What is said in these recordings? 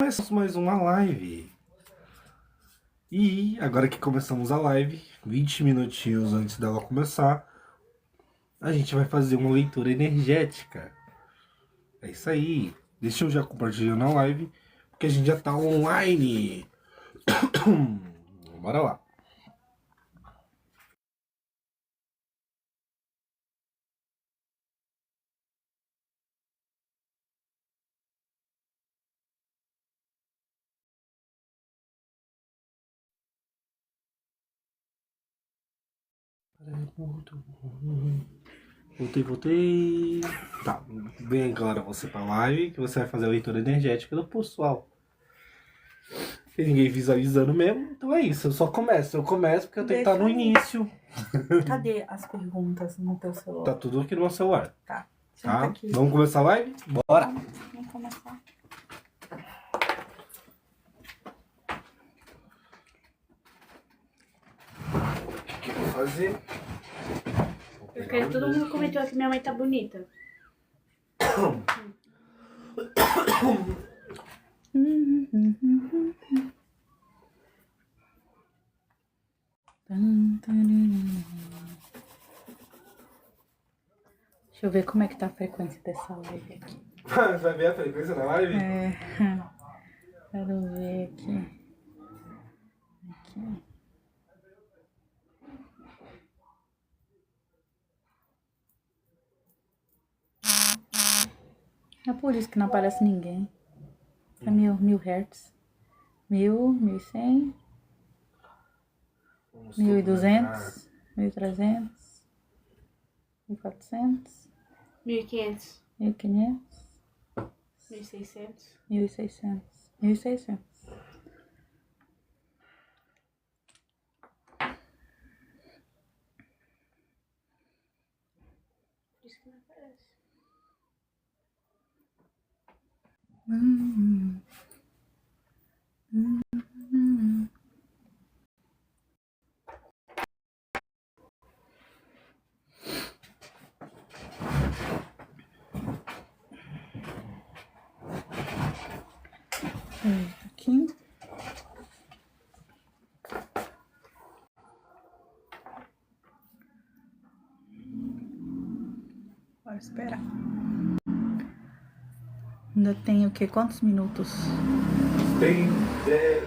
Começamos mais uma live. E agora que começamos a live, 20 minutinhos antes dela começar, a gente vai fazer uma leitura energética. É isso aí. Deixa eu já compartilhar na live, porque a gente já tá online. Bora lá. Voltei. Tá, vem agora você pra live, que você vai fazer a leitura energética do pessoal. Tem ninguém visualizando mesmo, então é isso. Eu só começo. Eu começo porque eu tenho que estar no início. Cadê as perguntas no teu celular? Tá tudo aqui no meu celular. Tá. Tá? Aqui. Vamos começar a live? Bora! Vamos começar. O que eu vou fazer? Porque todo mundo comentou que minha mãe tá bonita. Deixa eu ver como é que tá a frequência dessa live aqui. Você vai ver a frequência da live? É. Quero ver aqui. É por isso que não aparece ninguém. É 1000 Hz. 1000, 1100, 1200, 1300, 1400, 1.500, 1500, 1.600. 1600, 1600. Por isso que não aparece. Aqui. Bora esperar. Ainda tem o quê? Quantos minutos? Tem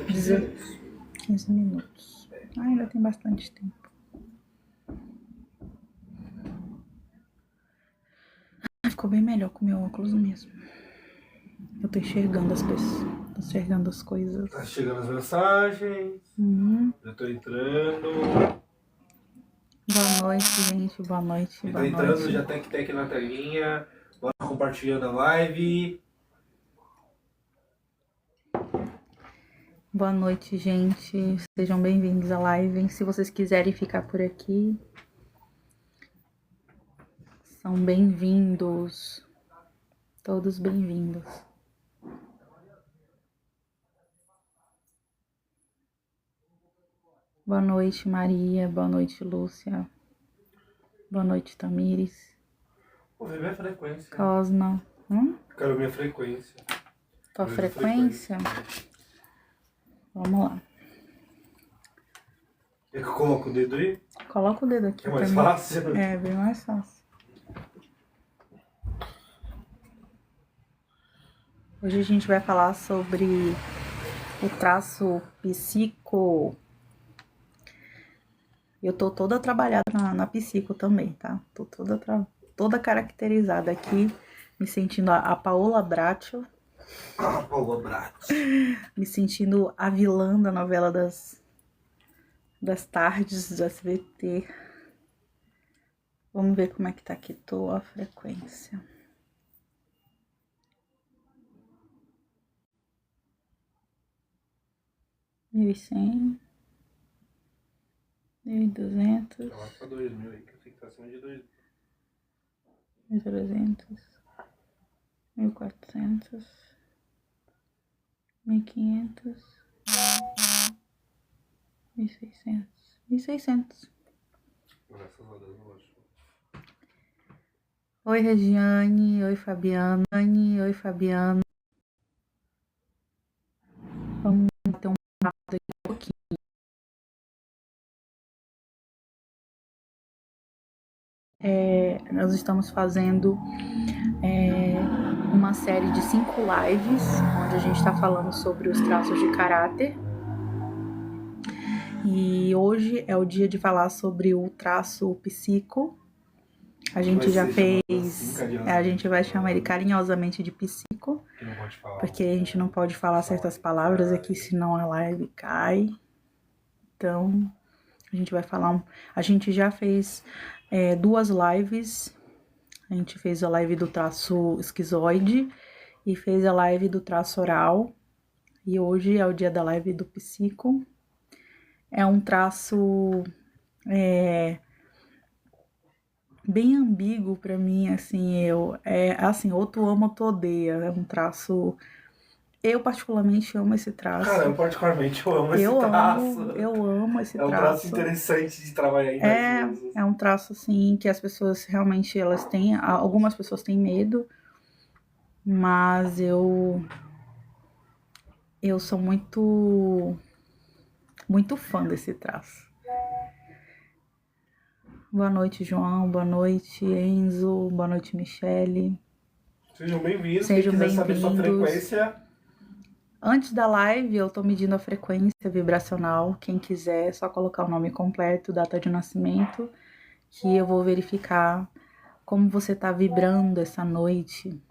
15 minutos. 15 minutos. Ainda tem bastante tempo. Ficou bem melhor com meu óculos mesmo. Eu tô enxergando as pessoas. Tô enxergando as coisas. Tá chegando as mensagens. Já tô entrando. Boa noite, gente. Boa noite. Quem Boa tá entrando noite. já tec na telinha. Bora compartilhando a live. Boa noite, gente. Sejam bem-vindos à live. Se vocês quiserem ficar por aqui, são bem-vindos. Todos bem-vindos. Boa noite, Maria. Boa noite, Lúcia. Boa noite, Tamires. Vou ver minha frequência. Cosma. Quero minha frequência. Tua frequência? Vamos lá. É que eu coloco o dedo aí? Coloca o dedo aqui. É mais também. fácil? É, bem mais fácil. Hoje a gente vai falar sobre o traço psico. Eu tô toda trabalhada na psico também, tá? Tô toda caracterizada aqui, me sentindo a Paola Bracho. Paola Bracho. Me sentindo a vilã da novela das tardes do SBT. Vamos ver como é que tá aqui tua frequência. Mil e 1.200. Coloca pra 2.000 aí, que eu sei que tá acima de 2.000. 1.300. 1.400. 1.500. 1.600. 1.600. Graças a Deus, eu acho. Oi, Regiane. Oi, Fabiana. Oi, Fabiana. Vamos bater um papo daqui a pouquinho. Nós estamos fazendo uma série de 5 lives, onde a gente está falando sobre os traços de caráter. E hoje é o dia de falar sobre o traço psico. A gente já fez. A gente vai chamar ele carinhosamente de psico, porque a gente não pode falar certas palavras aqui, senão a live cai. Então, a gente vai falar. A gente já fez 2 lives. A gente fez a live do traço esquizoide e fez a live do traço oral. E hoje é o dia da live do psico. É um traço bem ambíguo pra mim, assim, ou tu ama ou tu odeia. É um traço. Eu particularmente amo esse traço. Cara, eu particularmente amo esse traço. Eu amo esse traço. É um traço interessante de trabalhar ainda. É um traço, assim, que as pessoas realmente, elas têm... Algumas pessoas têm medo, mas eu sou muito fã desse traço. Boa noite, João. Boa noite, Enzo. Boa noite, Michele. Sejam bem-vindos. Sejam Quem quiser saber sua bem-vindos. frequência... Antes da live, eu tô medindo a frequência vibracional. Quem quiser, é só colocar o nome completo, data de nascimento, que eu vou verificar como você tá vibrando essa noite,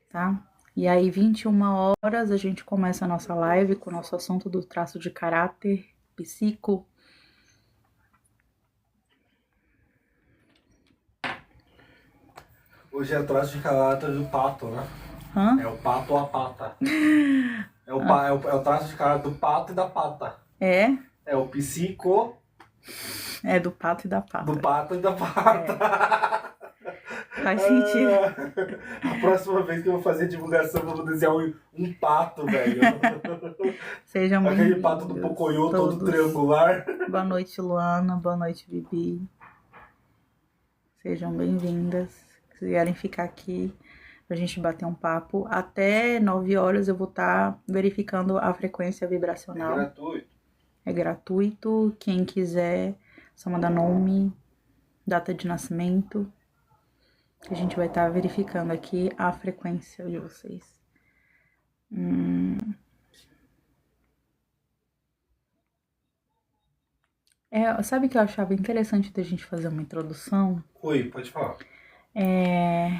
tá? E aí, 21 horas, a gente começa a nossa live com o nosso assunto do traço de caráter psico. Hoje é o traço de caráter do pato, né? Hã? É o pato ou a pata. É o traço de caráter do pato e da pata. É? É o psico... É do pato e da pata. Do pato e da pata. Faz sentido. A próxima vez que eu vou fazer divulgação, eu vou desenhar um pato, velho. Sejam bem-vindos. Aquele pato do Pocoyo todo triangular. Boa noite, Luana. Boa noite, Bibi. Sejam bem-vindas. Se quiserem ficar aqui pra gente bater um papo, até 9 horas eu vou estar verificando a frequência vibracional. É gratuito. É gratuito. Quem quiser, só mandar nome, data de nascimento, que a gente vai estar verificando aqui a frequência de vocês. Sabe o que eu achava interessante da gente fazer uma introdução? Oi, pode falar.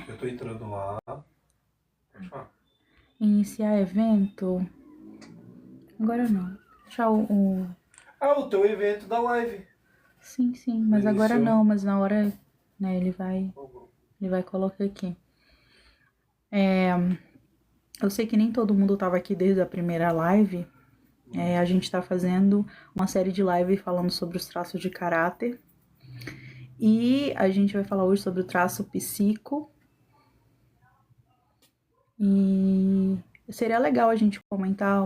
Eu tô entrando lá. Pode falar. Iniciar evento. Agora não. Deixar o... O teu evento da live. Sim, mas agora Iniciou. não, mas na hora, né, ele vai colocar aqui. Eu sei que nem todo mundo tava aqui desde a primeira live. A gente tá fazendo uma série de lives falando sobre os traços de caráter. E a gente vai falar hoje sobre o traço psico. E seria legal a gente comentar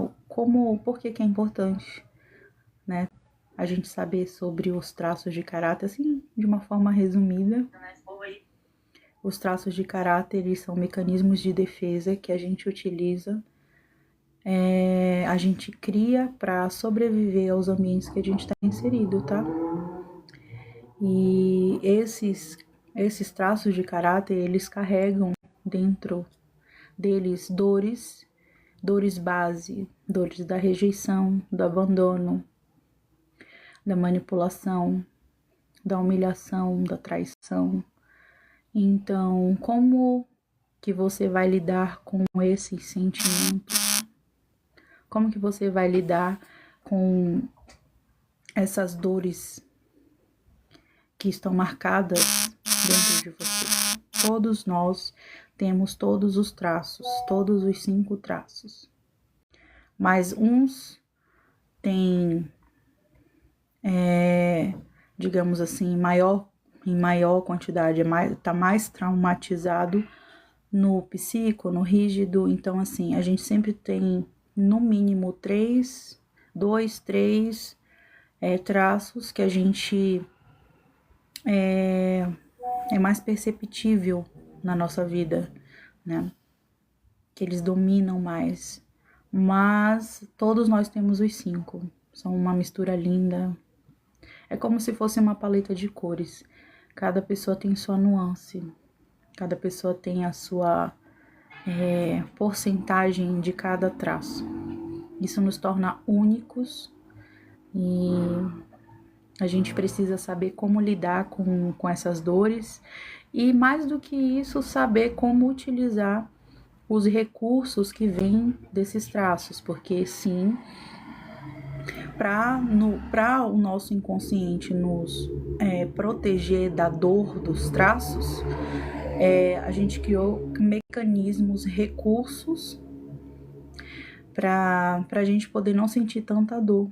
por que é importante, né? A gente saber sobre os traços de caráter, assim, de uma forma resumida. Os traços de caráter, eles são mecanismos de defesa que a gente utiliza, a gente cria para sobreviver aos ambientes que a gente está inserido, tá? E esses traços de caráter, eles carregam dentro deles dores base, dores da rejeição, do abandono, da manipulação, da humilhação, da traição. Então, como que você vai lidar com esses sentimentos? Como que você vai lidar com essas dores que estão marcadas dentro de você? Todos nós temos todos os traços, todos os 5 traços. Mas uns têm, digamos assim, em maior quantidade, tá mais traumatizado no psico, no rígido. Então, assim, a gente sempre tem, no mínimo, 2, 3 traços que a gente é mais perceptível na nossa vida, né? Que eles dominam mais mas todos nós temos os 5. São uma mistura linda. É como se fosse uma paleta de cores. Cada pessoa tem sua nuance. Cada pessoa tem a sua porcentagem de cada traço. Isso nos torna únicos e a gente precisa saber como lidar com essas dores e, mais do que isso, saber como utilizar os recursos que vêm desses traços, porque sim, para o nosso inconsciente nos proteger da dor dos traços, a gente criou mecanismos, recursos para a gente poder não sentir tanta dor,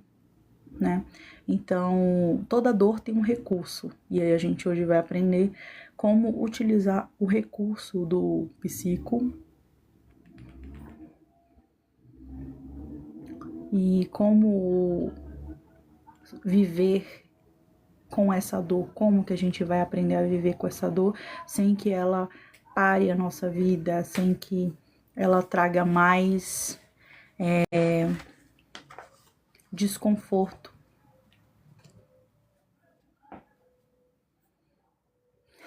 né? Então, toda dor tem um recurso, e aí a gente hoje vai aprender como utilizar o recurso do psico e como viver com essa dor, como que a gente vai aprender a viver com essa dor sem que ela pare a nossa vida, sem que ela traga mais desconforto.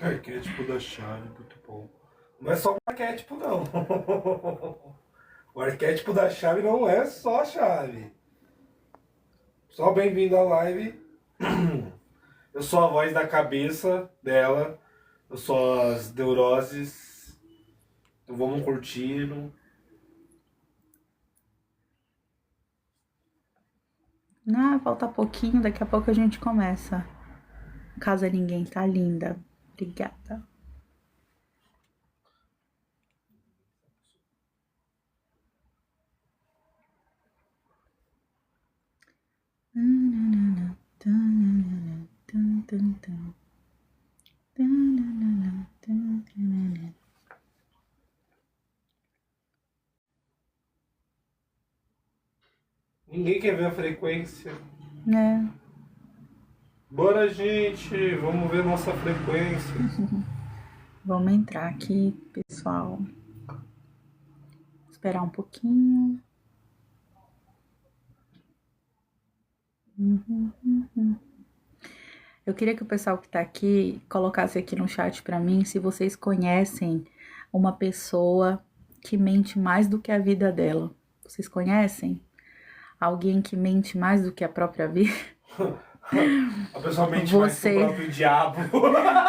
Arquétipo da chave, muito bom. Não é só um arquétipo, não. O arquétipo da chave não é só a chave. Só bem-vindo à live. Eu sou a voz da cabeça dela. Eu sou as neuroses. Então vamos curtindo. Falta pouquinho, daqui a pouco a gente começa. Casa Ninguém tá linda. Obrigada. Ninguém quer ver a frequência. É. Bora, gente. Vamos ver nossa frequência. Vamos entrar aqui, pessoal. Esperar um pouquinho. Eu queria que o pessoal que tá aqui colocasse aqui no chat pra mim se vocês conhecem uma pessoa que mente mais do que a vida dela. Vocês conhecem? Alguém que mente mais do que a própria vida? A pessoa mente mais que o próprio diabo.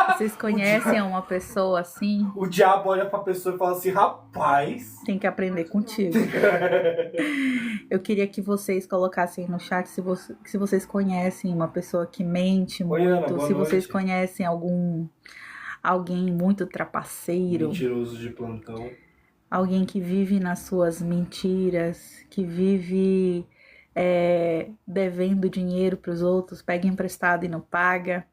Vocês conhecem uma pessoa assim? O diabo olha pra pessoa e fala assim, rapaz... Tem que aprender contigo. Eu queria que vocês colocassem no chat se vocês conhecem uma pessoa que mente muito, Ana, se vocês conhecem alguém muito trapaceiro. Mentiroso de plantão. Alguém que vive nas suas mentiras, que vive devendo dinheiro para os outros, pega emprestado e não paga.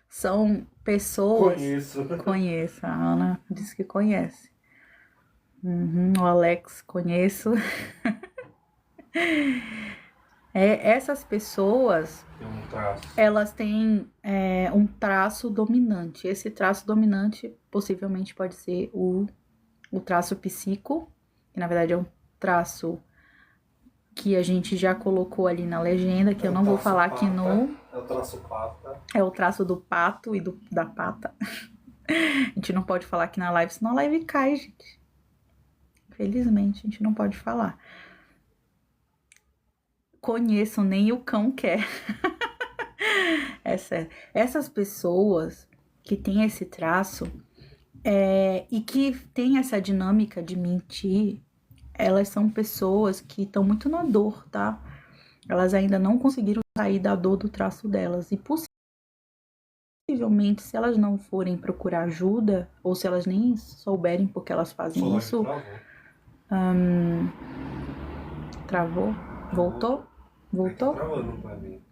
São pessoas... Conheço. A Ana disse que conhece. O Alex, conheço. Essas pessoas, elas têm um traço dominante. Esse traço dominante possivelmente pode ser o traço psico, que na verdade é um traço que a gente já colocou ali na legenda, que eu não vou falar aqui no... É o traço pata. É o traço do pato e da pata. A gente não pode falar aqui na live, senão a live cai, gente. Infelizmente, a gente não pode falar. Conheço, nem o cão quer. É sério. Essas pessoas que têm esse traço e que têm essa dinâmica de mentir, elas são pessoas que estão muito na dor, tá? Elas ainda não conseguiram sair da dor do traço delas. E possivelmente, se elas não forem procurar ajuda, ou se elas nem souberem porque elas fazem isso... Travou? Voltou? Voltou? Travando pra mim.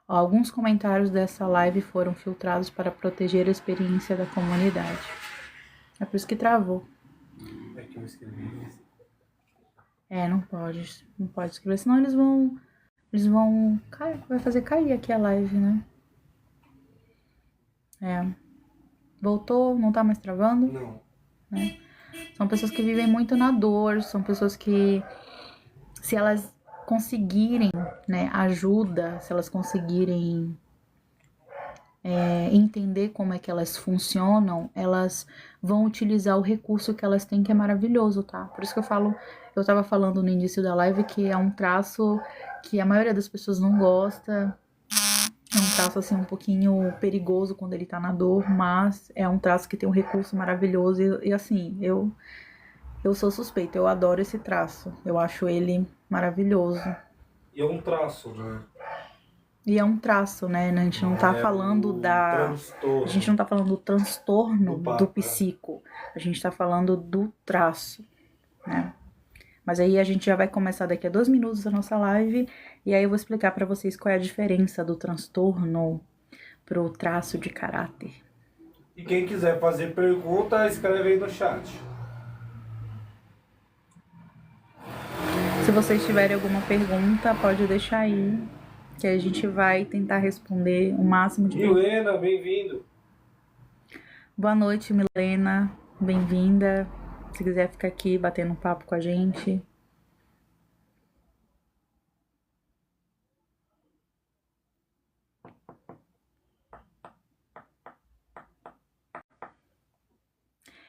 Alguns comentários dessa live foram filtrados para proteger a experiência da comunidade. É por isso que travou. É que eu escrevi isso. Não pode. Não pode escrever, senão eles vão cair, vai fazer cair aqui a live, né? Voltou, não tá mais travando? Não. Né? São pessoas que vivem muito na dor, são pessoas que, se elas conseguirem, né, ajuda, se elas conseguirem entender como é que elas funcionam, elas vão utilizar o recurso que elas têm, que é maravilhoso, tá? Por isso que eu tava falando no início da live que é um traço que a maioria das pessoas não gosta, é um traço assim um pouquinho perigoso quando ele tá na dor, mas é um traço que tem um recurso maravilhoso e assim, eu sou suspeita, eu adoro esse traço, eu acho ele maravilhoso. E é um traço, né? E é um traço, né? A gente não tá falando transtorno. A gente não tá falando do transtorno Do do psico. A gente tá falando do traço, né? Mas aí a gente já vai começar daqui a 2 minutos a nossa live. E aí eu vou explicar pra vocês qual é a diferença do transtorno pro traço de caráter. E quem quiser fazer pergunta, escreve aí no chat. Se vocês tiverem alguma pergunta, pode deixar aí, que a gente vai tentar responder o máximo de perguntas. Milena, bem-vindo. Boa noite, Milena. Bem-vinda. Se quiser ficar aqui batendo um papo com a gente.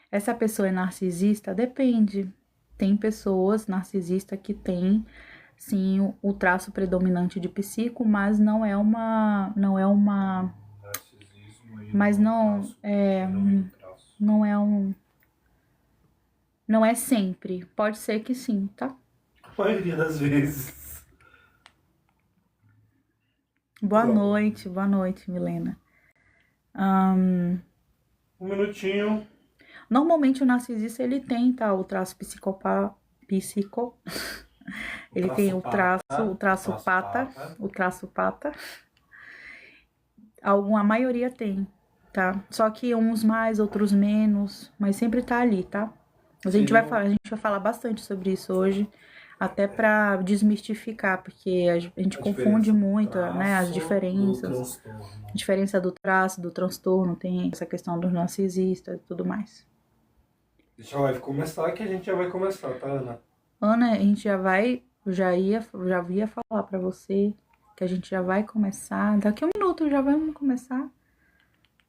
Essa pessoa é narcisista? Depende. Tem pessoas narcisistas que têm, sim, o traço predominante de psico, mas não é uma... Mas não é sempre. Pode ser que sim, tá? A maioria das vezes. Boa noite, Milena. Um minutinho. Normalmente o narcisista ele tem, tá, o traço ele tem o traço pata. A maioria tem, tá? Só que uns mais, outros menos, mas sempre tá ali, tá? Mas a gente vai falar bastante sobre isso hoje, até pra desmistificar, porque a gente confunde muito, né, as diferenças. A diferença do traço, do transtorno, tem essa questão do narcisista e tudo mais. Deixa a live começar que a gente já vai começar, tá, Ana? Ana, a gente já ia falar pra você que a gente já vai começar, daqui a 1 minuto já vamos começar,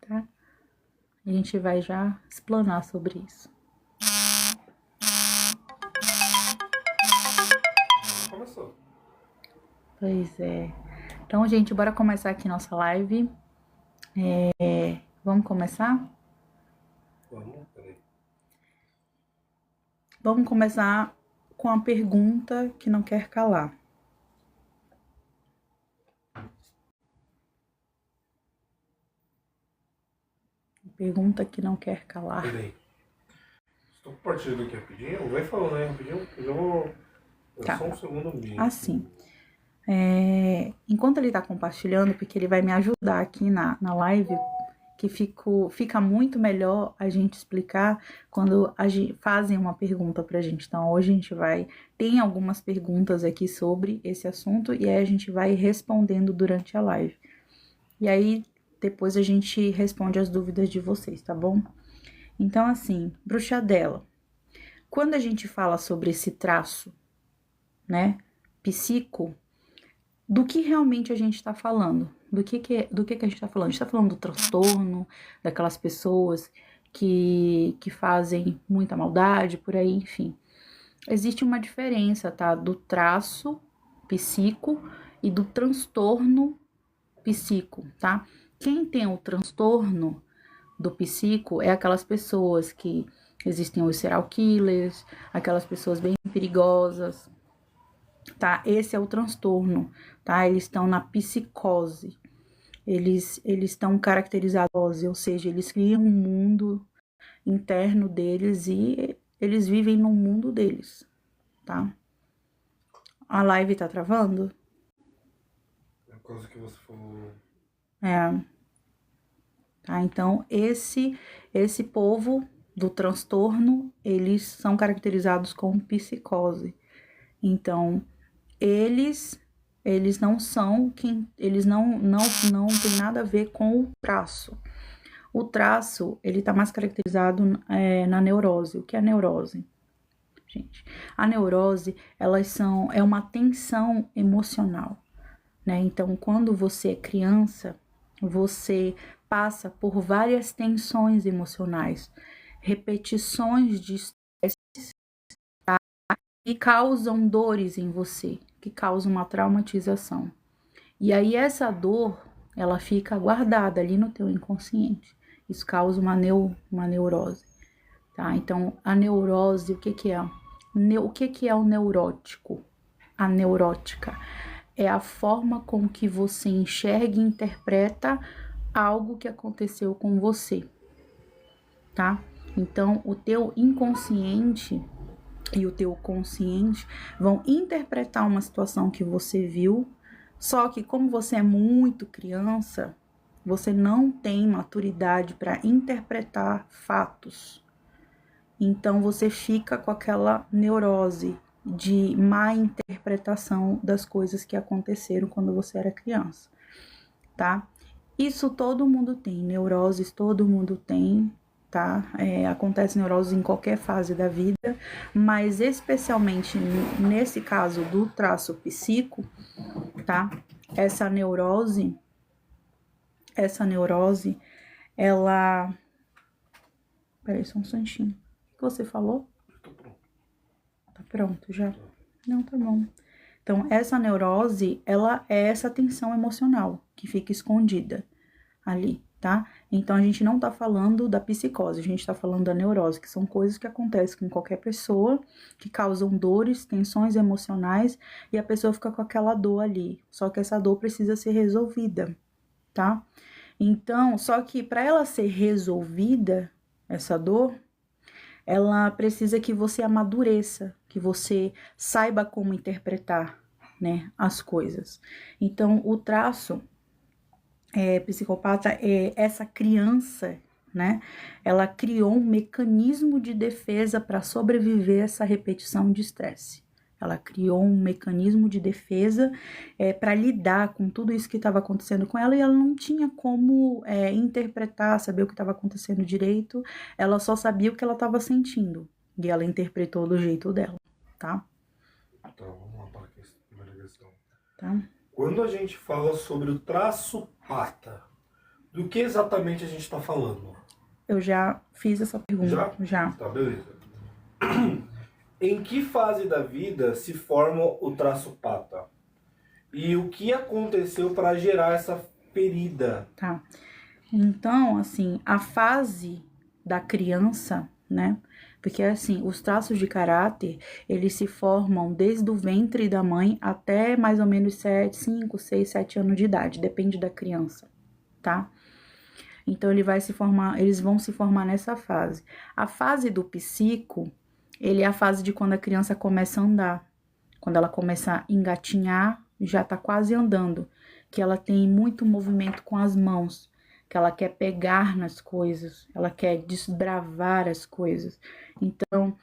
tá? A gente vai já explanar sobre isso. Começou. Pois é. Então, gente, bora começar aqui nossa live. Vamos começar? Vamos, peraí. Vamos começar com a pergunta que não quer calar. Pergunta que não quer calar. Peraí. Estou compartilhando aqui rapidinho. Vai falando aí rapidinho, que eu já vou... Tá. Só um segundo mesmo. Assim. Enquanto ele tá compartilhando, porque ele vai me ajudar aqui na live, que fica muito melhor a gente explicar quando fazem uma pergunta pra gente. Então, hoje a gente tem algumas perguntas aqui sobre esse assunto e aí a gente vai respondendo durante a live. E aí, depois a gente responde as dúvidas de vocês, tá bom? Então, assim, bruxadela. Quando a gente fala sobre esse traço, né, psico, do que realmente a gente tá falando? Do que a gente tá falando? A gente tá falando do transtorno, daquelas pessoas que fazem muita maldade, por aí, enfim. Existe uma diferença, tá? Do traço psico e do transtorno psico, tá? Quem tem o transtorno do psico é aquelas pessoas que existem os serial killers, aquelas pessoas bem perigosas, tá? Esse é o transtorno, tá? Eles estão na psicose. Eles estão caracterizados, ou seja, eles criam um mundo interno deles e eles vivem no mundo deles, tá? A live tá travando? É por causa que você falou. Tá, então esse povo do transtorno, eles são caracterizados como psicose. Então, eles não são quem, eles não tem nada a ver com o traço. O traço, ele tá mais caracterizado na neurose. O que é a neurose? Gente, a neurose, é uma tensão emocional, né? Então, quando você é criança, você passa por várias tensões emocionais, repetições de estresse, tá? Que causam dores em você, que causam uma traumatização. E aí essa dor, ela fica guardada ali no teu inconsciente. Isso causa uma neurose, tá? Então, a neurose, o que é? O que é o neurótico? A neurótica é a forma com que você enxerga e interpreta algo que aconteceu com você, tá? Então, o teu inconsciente e o teu consciente vão interpretar uma situação que você viu, só que como você é muito criança, você não tem maturidade para interpretar fatos. Então, você fica com aquela neurose de má interpretação das coisas que aconteceram quando você era criança, tá? Isso todo mundo tem, neuroses todo mundo tem, tá? Acontece neurose em qualquer fase da vida, mas especialmente nesse caso do traço psíquico, tá? Essa neurose, ela... Peraí, só um instantinho. O que você falou? Tô pronto. Tá pronto já? Não, tá bom. Então, essa neurose, ela é essa tensão emocional que fica escondida ali, tá? Então, a gente não tá falando da psicose, a gente tá falando da neurose, que são coisas que acontecem com qualquer pessoa, que causam dores, tensões emocionais, e a pessoa fica com aquela dor ali. Só que essa dor precisa ser resolvida, tá? Então, só que para ela ser resolvida, essa dor, ela precisa que você amadureça, que você saiba como interpretar, né, as coisas. Então, o traço psicopata é essa criança, né? Ela criou um mecanismo de defesa para sobreviver a essa repetição de estresse. Ela criou um mecanismo de defesa para lidar com tudo isso que estava acontecendo com ela e ela não tinha como interpretar, saber o que estava acontecendo direito. Ela só sabia o que ela estava sentindo e ela interpretou do jeito dela, tá? Então, vamos lá para a primeira questão. Tá? Quando a gente fala sobre o traço pata, do que exatamente a gente está falando? Eu já fiz essa pergunta. Já. Tá, beleza. Em que fase da vida se forma o traço pata? E o que aconteceu para gerar essa ferida? Tá. Então, assim, a fase da criança, né? Porque, assim, os traços de caráter, eles se formam desde o ventre da mãe até mais ou menos 5, 6, 7 anos de idade, depende da criança, tá? Então, eles vão se formar nessa fase. A fase do psico, ele é a fase de quando a criança começa a andar. Quando ela começa a engatinhar, já tá quase andando. Que ela tem muito movimento com as mãos. Que ela quer pegar nas coisas. Ela quer desbravar as coisas. Então,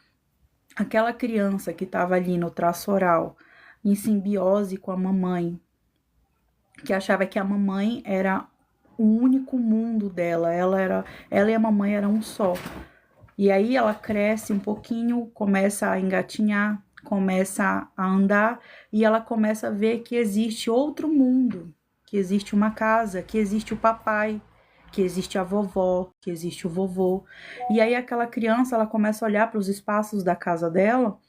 aquela criança que tava ali no traço oral, em simbiose com a mamãe, que achava que a mamãe era o único mundo dela. Ela e a mamãe eram um só. E aí ela cresce um pouquinho, começa a engatinhar, começa a andar e ela começa a ver que existe outro mundo, que existe uma casa, que existe o papai, que existe a vovó, que existe o vovô. E aí aquela criança, ela começa a olhar para os espaços da casa dela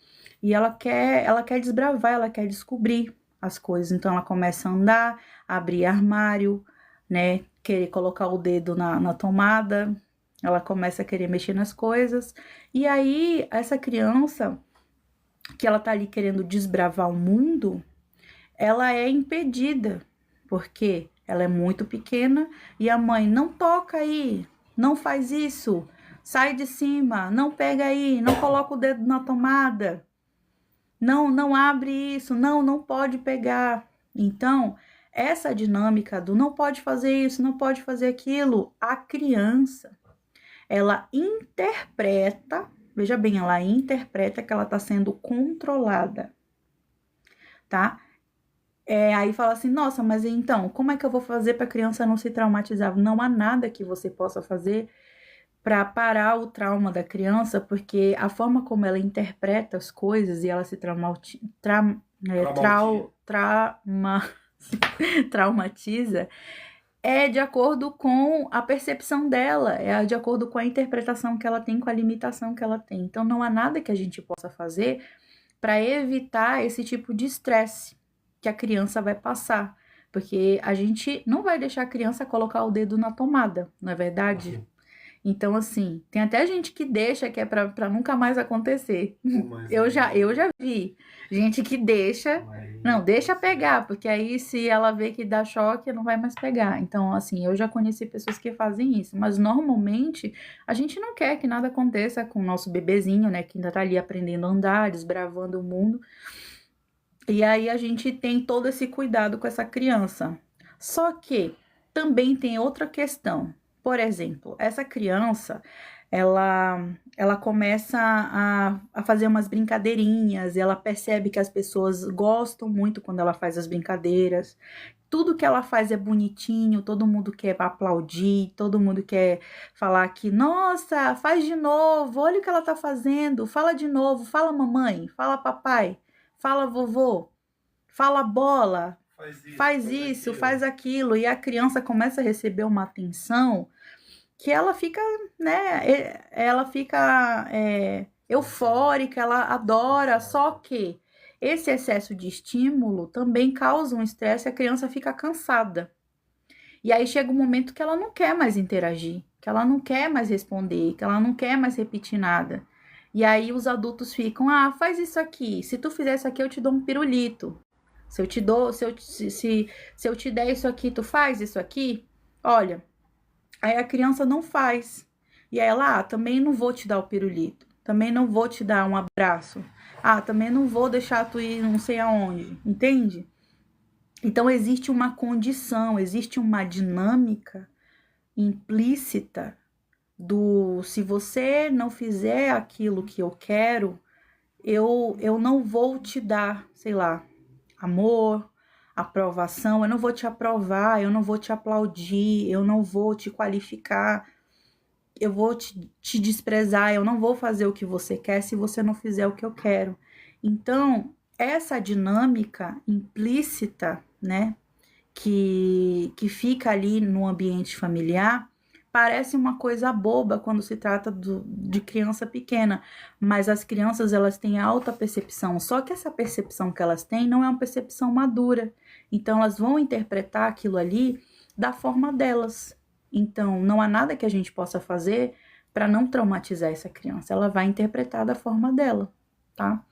e ela quer desbravar, ela quer descobrir as coisas. Então ela começa a andar, abrir armário, né, querer colocar o dedo na tomada. Ela começa a querer mexer nas coisas. E aí, essa criança, que ela tá ali querendo desbravar o mundo, ela é impedida. Porque ela é muito pequena e a mãe, não toca aí, não faz isso, sai de cima, não pega aí, não coloca o dedo na tomada, não abre isso, não pode pegar. Então, essa dinâmica do não pode fazer isso, não pode fazer aquilo, a criança... ela interpreta, veja bem, ela interpreta que ela está sendo controlada. tá? Aí fala assim, nossa, mas então, como é que eu vou fazer para a criança não se traumatizar? Não há nada que você possa fazer para parar o trauma da criança, porque a forma como ela interpreta as coisas e ela se traumatiza é de acordo com a percepção dela, é de acordo com a interpretação que ela tem, com a limitação que ela tem. Então não há nada que a gente possa fazer para evitar esse tipo de estresse que a criança vai passar, porque a gente não vai deixar a criança colocar o dedo na tomada, não é verdade? Uhum. Então, assim, tem até gente que deixa que é pra nunca mais acontecer. Mas Eu já vi gente que deixa, não, deixa pegar, porque aí se ela vê que dá choque, não vai mais pegar. Então, assim, eu já conheci pessoas que fazem isso, mas normalmente a gente não quer que nada aconteça com o nosso bebezinho, né, que ainda tá ali aprendendo a andar, desbravando o mundo. E aí a gente tem todo esse cuidado com essa criança. Só que também tem outra questão. Por exemplo, essa criança, ela começa a fazer umas brincadeirinhas, e ela percebe que as pessoas gostam muito quando ela faz as brincadeiras. Tudo que ela faz é bonitinho, todo mundo quer aplaudir, todo mundo quer falar que, nossa, faz de novo, olha o que ela tá fazendo, fala de novo, fala mamãe, fala papai. Fala vovô, fala bola, faz isso, faz aquilo. E a criança começa a receber uma atenção que ela fica, né, ela fica eufórica, ela adora, só que esse excesso de estímulo também causa um estresse e a criança fica cansada. E aí chega um momento que ela não quer mais interagir, que ela não quer mais responder, que ela não quer mais repetir nada. E aí os adultos ficam, faz isso aqui. Se tu fizer isso aqui, eu te dou um pirulito. Se eu te dou, se eu te der isso aqui, tu faz isso aqui? Olha, aí a criança não faz. E aí ela, também não vou te dar o pirulito. Também não vou te dar um abraço. Também não vou deixar tu ir não sei aonde. Entende? Então existe uma condição, existe uma dinâmica implícita do se você não fizer aquilo que eu quero, eu não vou te dar, sei lá, amor, aprovação, eu não vou te aprovar, eu não vou te aplaudir, eu não vou te qualificar, eu vou te desprezar, eu não vou fazer o que você quer se você não fizer o que eu quero. Então, essa dinâmica implícita, né, que fica ali no ambiente familiar, parece uma coisa boba quando se trata de criança pequena, mas as crianças, elas têm alta percepção, só que essa percepção que elas têm não é uma percepção madura, então elas vão interpretar aquilo ali da forma delas. Então, não há nada que a gente possa fazer para não traumatizar essa criança, ela vai interpretar da forma dela, tá?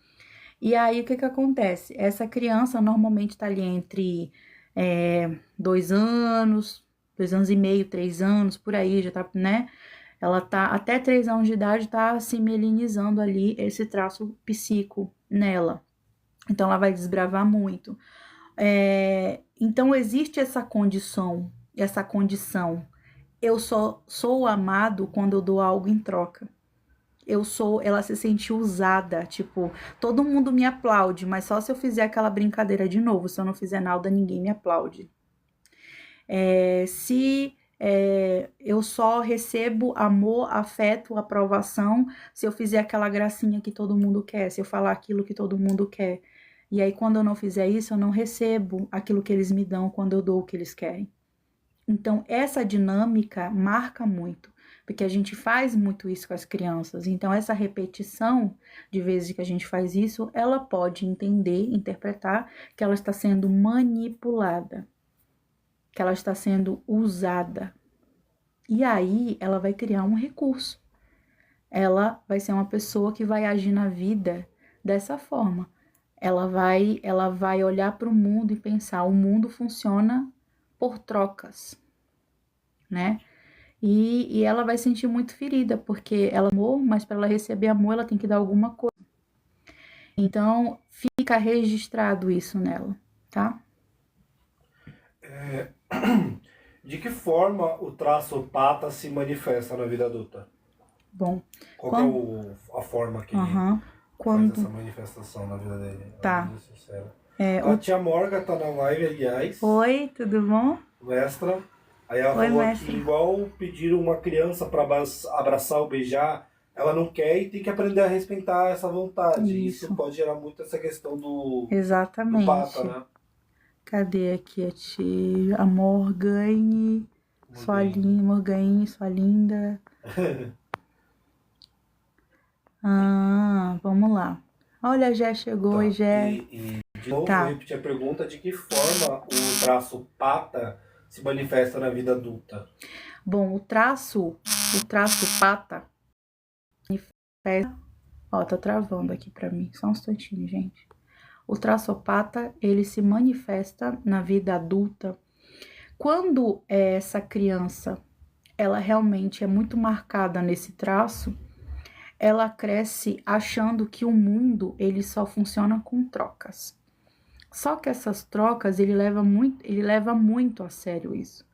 E aí, o que acontece? Essa criança normalmente está ali entre 2 anos, 2 anos e meio, 3 anos, por aí, já tá, né? Ela tá, até 3 anos de idade, tá se melinizando ali esse traço psíquico nela. Então, ela vai desbravar muito. Então, existe essa condição. Eu só sou amado quando eu dou algo em troca. Ela se sente usada, tipo, todo mundo me aplaude, mas só se eu fizer aquela brincadeira de novo, se eu não fizer nada, ninguém me aplaude. Eu só recebo amor, afeto, aprovação, se eu fizer aquela gracinha que todo mundo quer, se eu falar aquilo que todo mundo quer. E aí, quando eu não fizer isso, eu não recebo aquilo que eles me dão quando eu dou o que eles querem. Então, essa dinâmica marca muito, porque a gente faz muito isso com as crianças. Então, essa repetição de vezes que a gente faz isso, ela pode entender, interpretar que ela está sendo manipulada, que ela está sendo usada. E aí, ela vai criar um recurso. Ela vai ser uma pessoa que vai agir na vida dessa forma. Ela vai olhar para o mundo e pensar, o mundo funciona por trocas, né? E ela vai sentir muito ferida, porque ela amou, mas para ela receber amor, ela tem que dar alguma coisa. Então, fica registrado isso nela, tá? De que forma o traço pata se manifesta na vida adulta? Bom, Qual é a forma que ele faz essa manifestação na vida dele? Tá. A tia Morga tá na live, aliás. Oi, tudo bom? Mestra. Aí ela Oi, falou mestra. que igual pediram uma criança para abraçar ou beijar, ela não quer e tem que aprender a respeitar essa vontade. Isso pode gerar muito essa questão do pata, né? Cadê aqui a Morgane? Morgane, sua linda. Vamos lá. Olha, já chegou, tá. já. E de novo, eu repetir a pergunta: de que forma o traço pata se manifesta na vida adulta? Bom, o traço pata manifesta. Ó, tá travando aqui pra mim. Só um instantinho, gente. O traço pata, ele se manifesta na vida adulta quando essa criança, ela realmente é muito marcada nesse traço. Ela cresce achando que o mundo, ele só funciona com trocas. Só que essas trocas, ele leva muito a sério isso.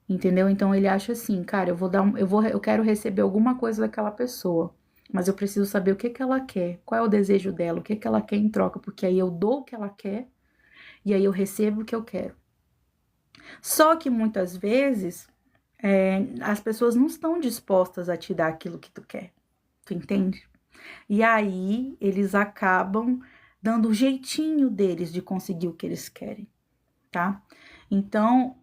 Entendeu? Então ele acha assim, cara, eu quero receber alguma coisa daquela pessoa, mas eu preciso saber o que ela quer, qual é o desejo dela, o que ela quer em troca, porque aí eu dou o que ela quer e aí eu recebo o que eu quero. Só que muitas vezes as pessoas não estão dispostas a te dar aquilo que tu quer. Tu entende? E aí, eles acabam dando o jeitinho deles de conseguir o que eles querem, tá? Então,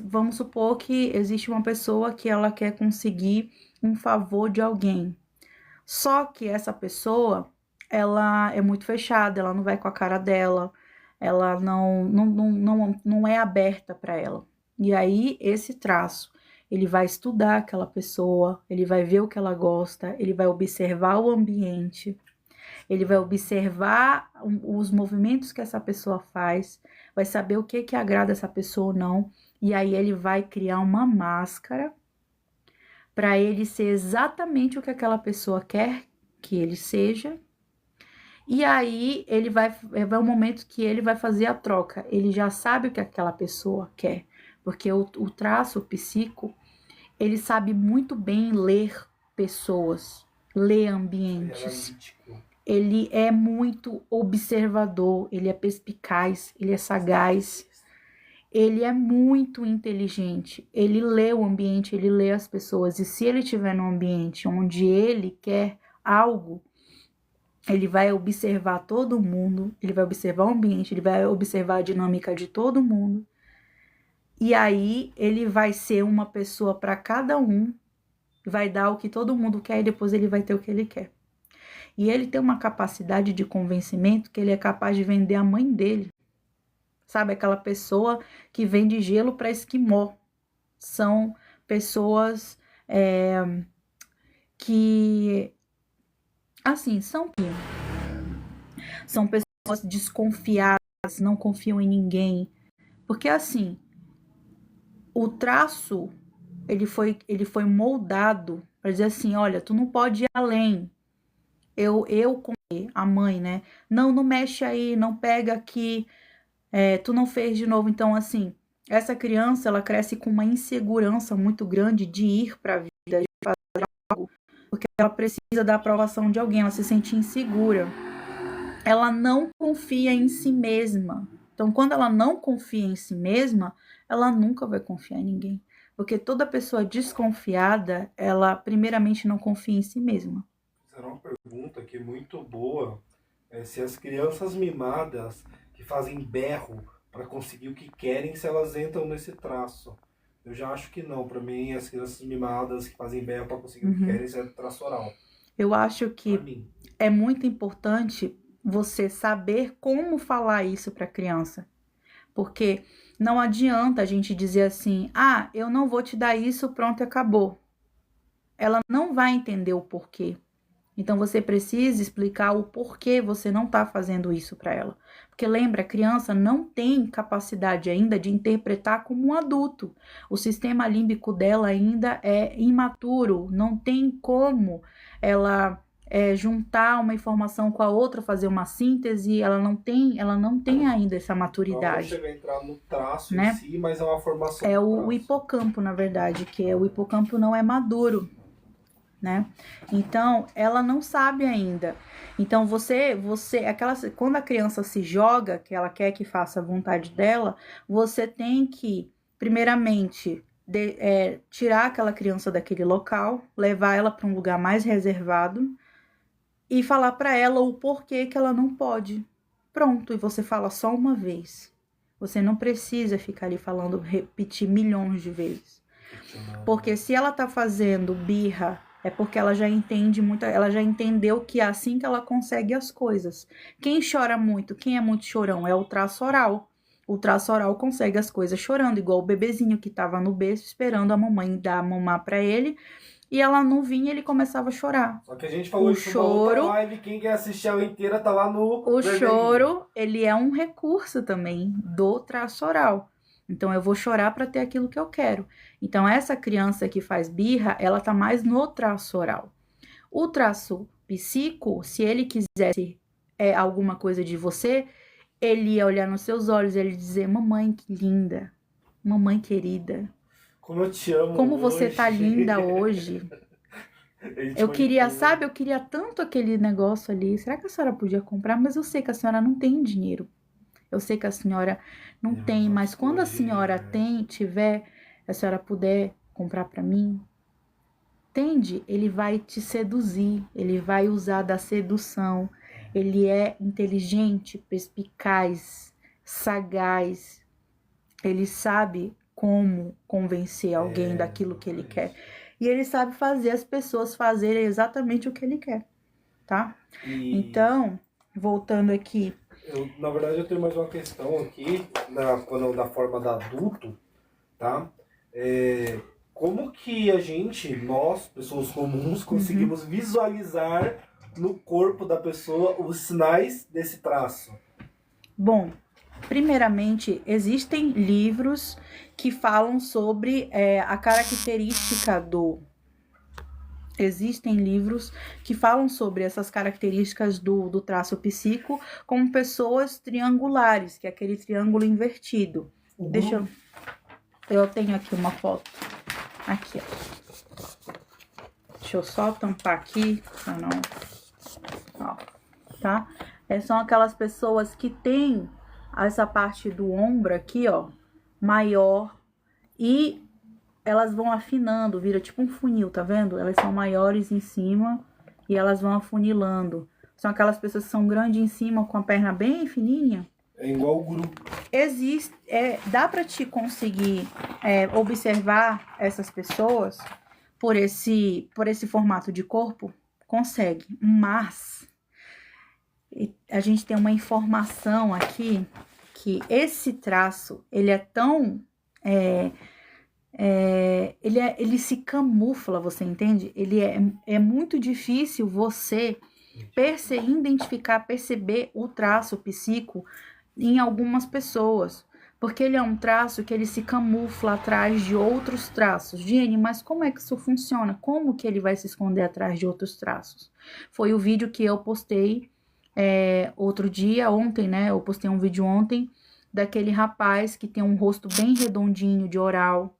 vamos supor que existe uma pessoa que ela quer conseguir um favor de alguém. Só que essa pessoa, ela é muito fechada, ela não vai com a cara dela, ela não é aberta para ela. E aí, esse traço, ele vai estudar aquela pessoa, ele vai ver o que ela gosta, ele vai observar o ambiente, ele vai observar os movimentos que essa pessoa faz, vai saber o que agrada essa pessoa ou não, e aí ele vai criar uma máscara para ele ser exatamente o que aquela pessoa quer que ele seja. E aí vai um momento que ele vai fazer a troca, ele já sabe o que aquela pessoa quer, porque o traço psíquico, ele sabe muito bem ler pessoas, ler ambientes. Ele é muito observador, ele é perspicaz, ele é sagaz, ele é muito inteligente. Ele lê o ambiente, ele lê as pessoas. E se ele estiver num ambiente onde ele quer algo, ele vai observar todo mundo, ele vai observar o ambiente, ele vai observar a dinâmica de todo mundo. E aí, ele vai ser uma pessoa para cada um, vai dar o que todo mundo quer e depois ele vai ter o que ele quer. E ele tem uma capacidade de convencimento que ele é capaz de vender a mãe dele. Sabe, aquela pessoa que vende gelo para esquimó. São pessoas que, assim, são pessoas desconfiadas, não confiam em ninguém. Porque, assim, o traço, ele foi moldado para dizer assim, olha, tu não pode ir além. A mãe, né? Não mexe aí, não pega aqui, tu não fez de novo. Então, assim, essa criança, ela cresce com uma insegurança muito grande de ir para a vida, de fazer algo, porque ela precisa da aprovação de alguém, ela se sente insegura. Ela não confia em si mesma. Então, quando ela não confia em si mesma, ela nunca vai confiar em ninguém. Porque toda pessoa desconfiada, ela primeiramente não confia em si mesma. Será uma pergunta que é muito boa. Se as crianças mimadas que fazem berro para conseguir o que querem, se elas entram nesse traço. Eu já acho que não. Para mim, as crianças mimadas que fazem berro para conseguir o que querem, isso é traço oral. Eu acho que é muito importante você saber como falar isso para a criança. Porque não adianta a gente dizer assim, eu não vou te dar isso, pronto, acabou. Ela não vai entender o porquê. Então, você precisa explicar o porquê você não está fazendo isso para ela. Porque lembra, a criança não tem capacidade ainda de interpretar como um adulto. O sistema límbico dela ainda é imaturo. Não tem como ela juntar uma informação com a outra, fazer uma síntese. Ela não tem ainda essa maturidade. Você vai entrar no traço, né, em si, mas é uma formação. É o hipocampo, na verdade, que o hipocampo não é maduro. né? Então, ela não sabe ainda. Então, quando a criança se joga, que ela quer que faça a vontade dela, você tem que, primeiramente, tirar aquela criança daquele local, levar ela para um lugar mais reservado e falar para ela o porquê que ela não pode. Pronto, e você fala só uma vez. Você não precisa ficar ali falando, repetir milhões de vezes. Porque se ela tá fazendo birra, é porque ela já entende muito, ela já entendeu que é assim que ela consegue as coisas. Quem chora muito, quem é muito chorão, é o traço oral. O traço oral consegue as coisas chorando, igual o bebezinho que tava no berço esperando a mamãe dar mamar pra ele, e ela não vinha, ele começava a chorar. Só que a gente falou isso numa outra live, quem quer assistir ela inteira tá lá no O choro, ele é um recurso também do traço oral. Então, eu vou chorar para ter aquilo que eu quero. Então, essa criança que faz birra, ela tá mais no traço oral. O traço psíquico, se ele quisesse alguma coisa de você, ele ia olhar nos seus olhos e ele ia dizer, mamãe, que linda, mamãe querida. Como eu te amo Como hoje. você tá linda hoje. Eu queria tanto aquele negócio ali. Será que a senhora podia comprar? Mas eu sei que a senhora não tem dinheiro. Eu sei que a senhora não tem, mas quando a senhora a senhora puder comprar para mim, entende? Ele vai te seduzir, ele vai usar da sedução. Ele é inteligente, perspicaz, sagaz. Ele sabe como convencer alguém daquilo que ele quer. E ele sabe fazer as pessoas fazerem exatamente o que ele quer, tá? Então, voltando aqui. Na verdade, eu tenho mais uma questão aqui, na forma da adulto, tá? Como que nós, pessoas comuns, conseguimos visualizar no corpo da pessoa os sinais desse traço? Bom, primeiramente, existem livros que falam sobre a característica Existem livros que falam sobre essas características do traço psíquico como pessoas triangulares, que é aquele triângulo invertido. Eu tenho aqui uma foto. Aqui, ó. Deixa eu só tampar aqui, pra não... Ó, tá? São aquelas pessoas que têm essa parte do ombro aqui, ó, maior, e elas vão afinando, vira tipo um funil, tá vendo? Elas são maiores em cima e elas vão afunilando. São aquelas pessoas que são grandes em cima com a perna bem fininha. É igual o grupo. Dá pra te conseguir observar essas pessoas por esse formato de corpo? Consegue, mas a gente tem uma informação aqui que esse traço, ele é tão... ele se camufla, você entende? Ele é muito difícil você perceber o traço psíquico em algumas pessoas, porque ele é um traço que ele se camufla atrás de outros traços. Jenny, mas como é que isso funciona? Como que ele vai se esconder atrás de outros traços? Foi o vídeo que eu postei ontem, né? Eu postei um vídeo ontem daquele rapaz que tem um rosto bem redondinho de oral,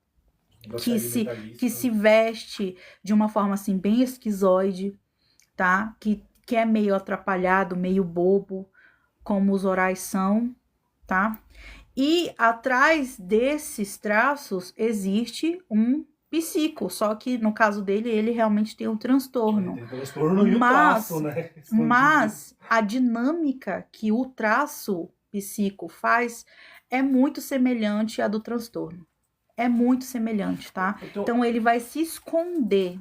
que se veste de uma forma assim bem esquizoide, tá? Que é meio atrapalhado, meio bobo, como os orais são, tá? E atrás desses traços existe um psíquico, só que no caso dele, ele realmente tem um transtorno. Tem transtorno e o traço, né? Mas a dinâmica que o traço psíquico faz é muito semelhante à do transtorno. É muito semelhante, tá? Então ele vai se esconder.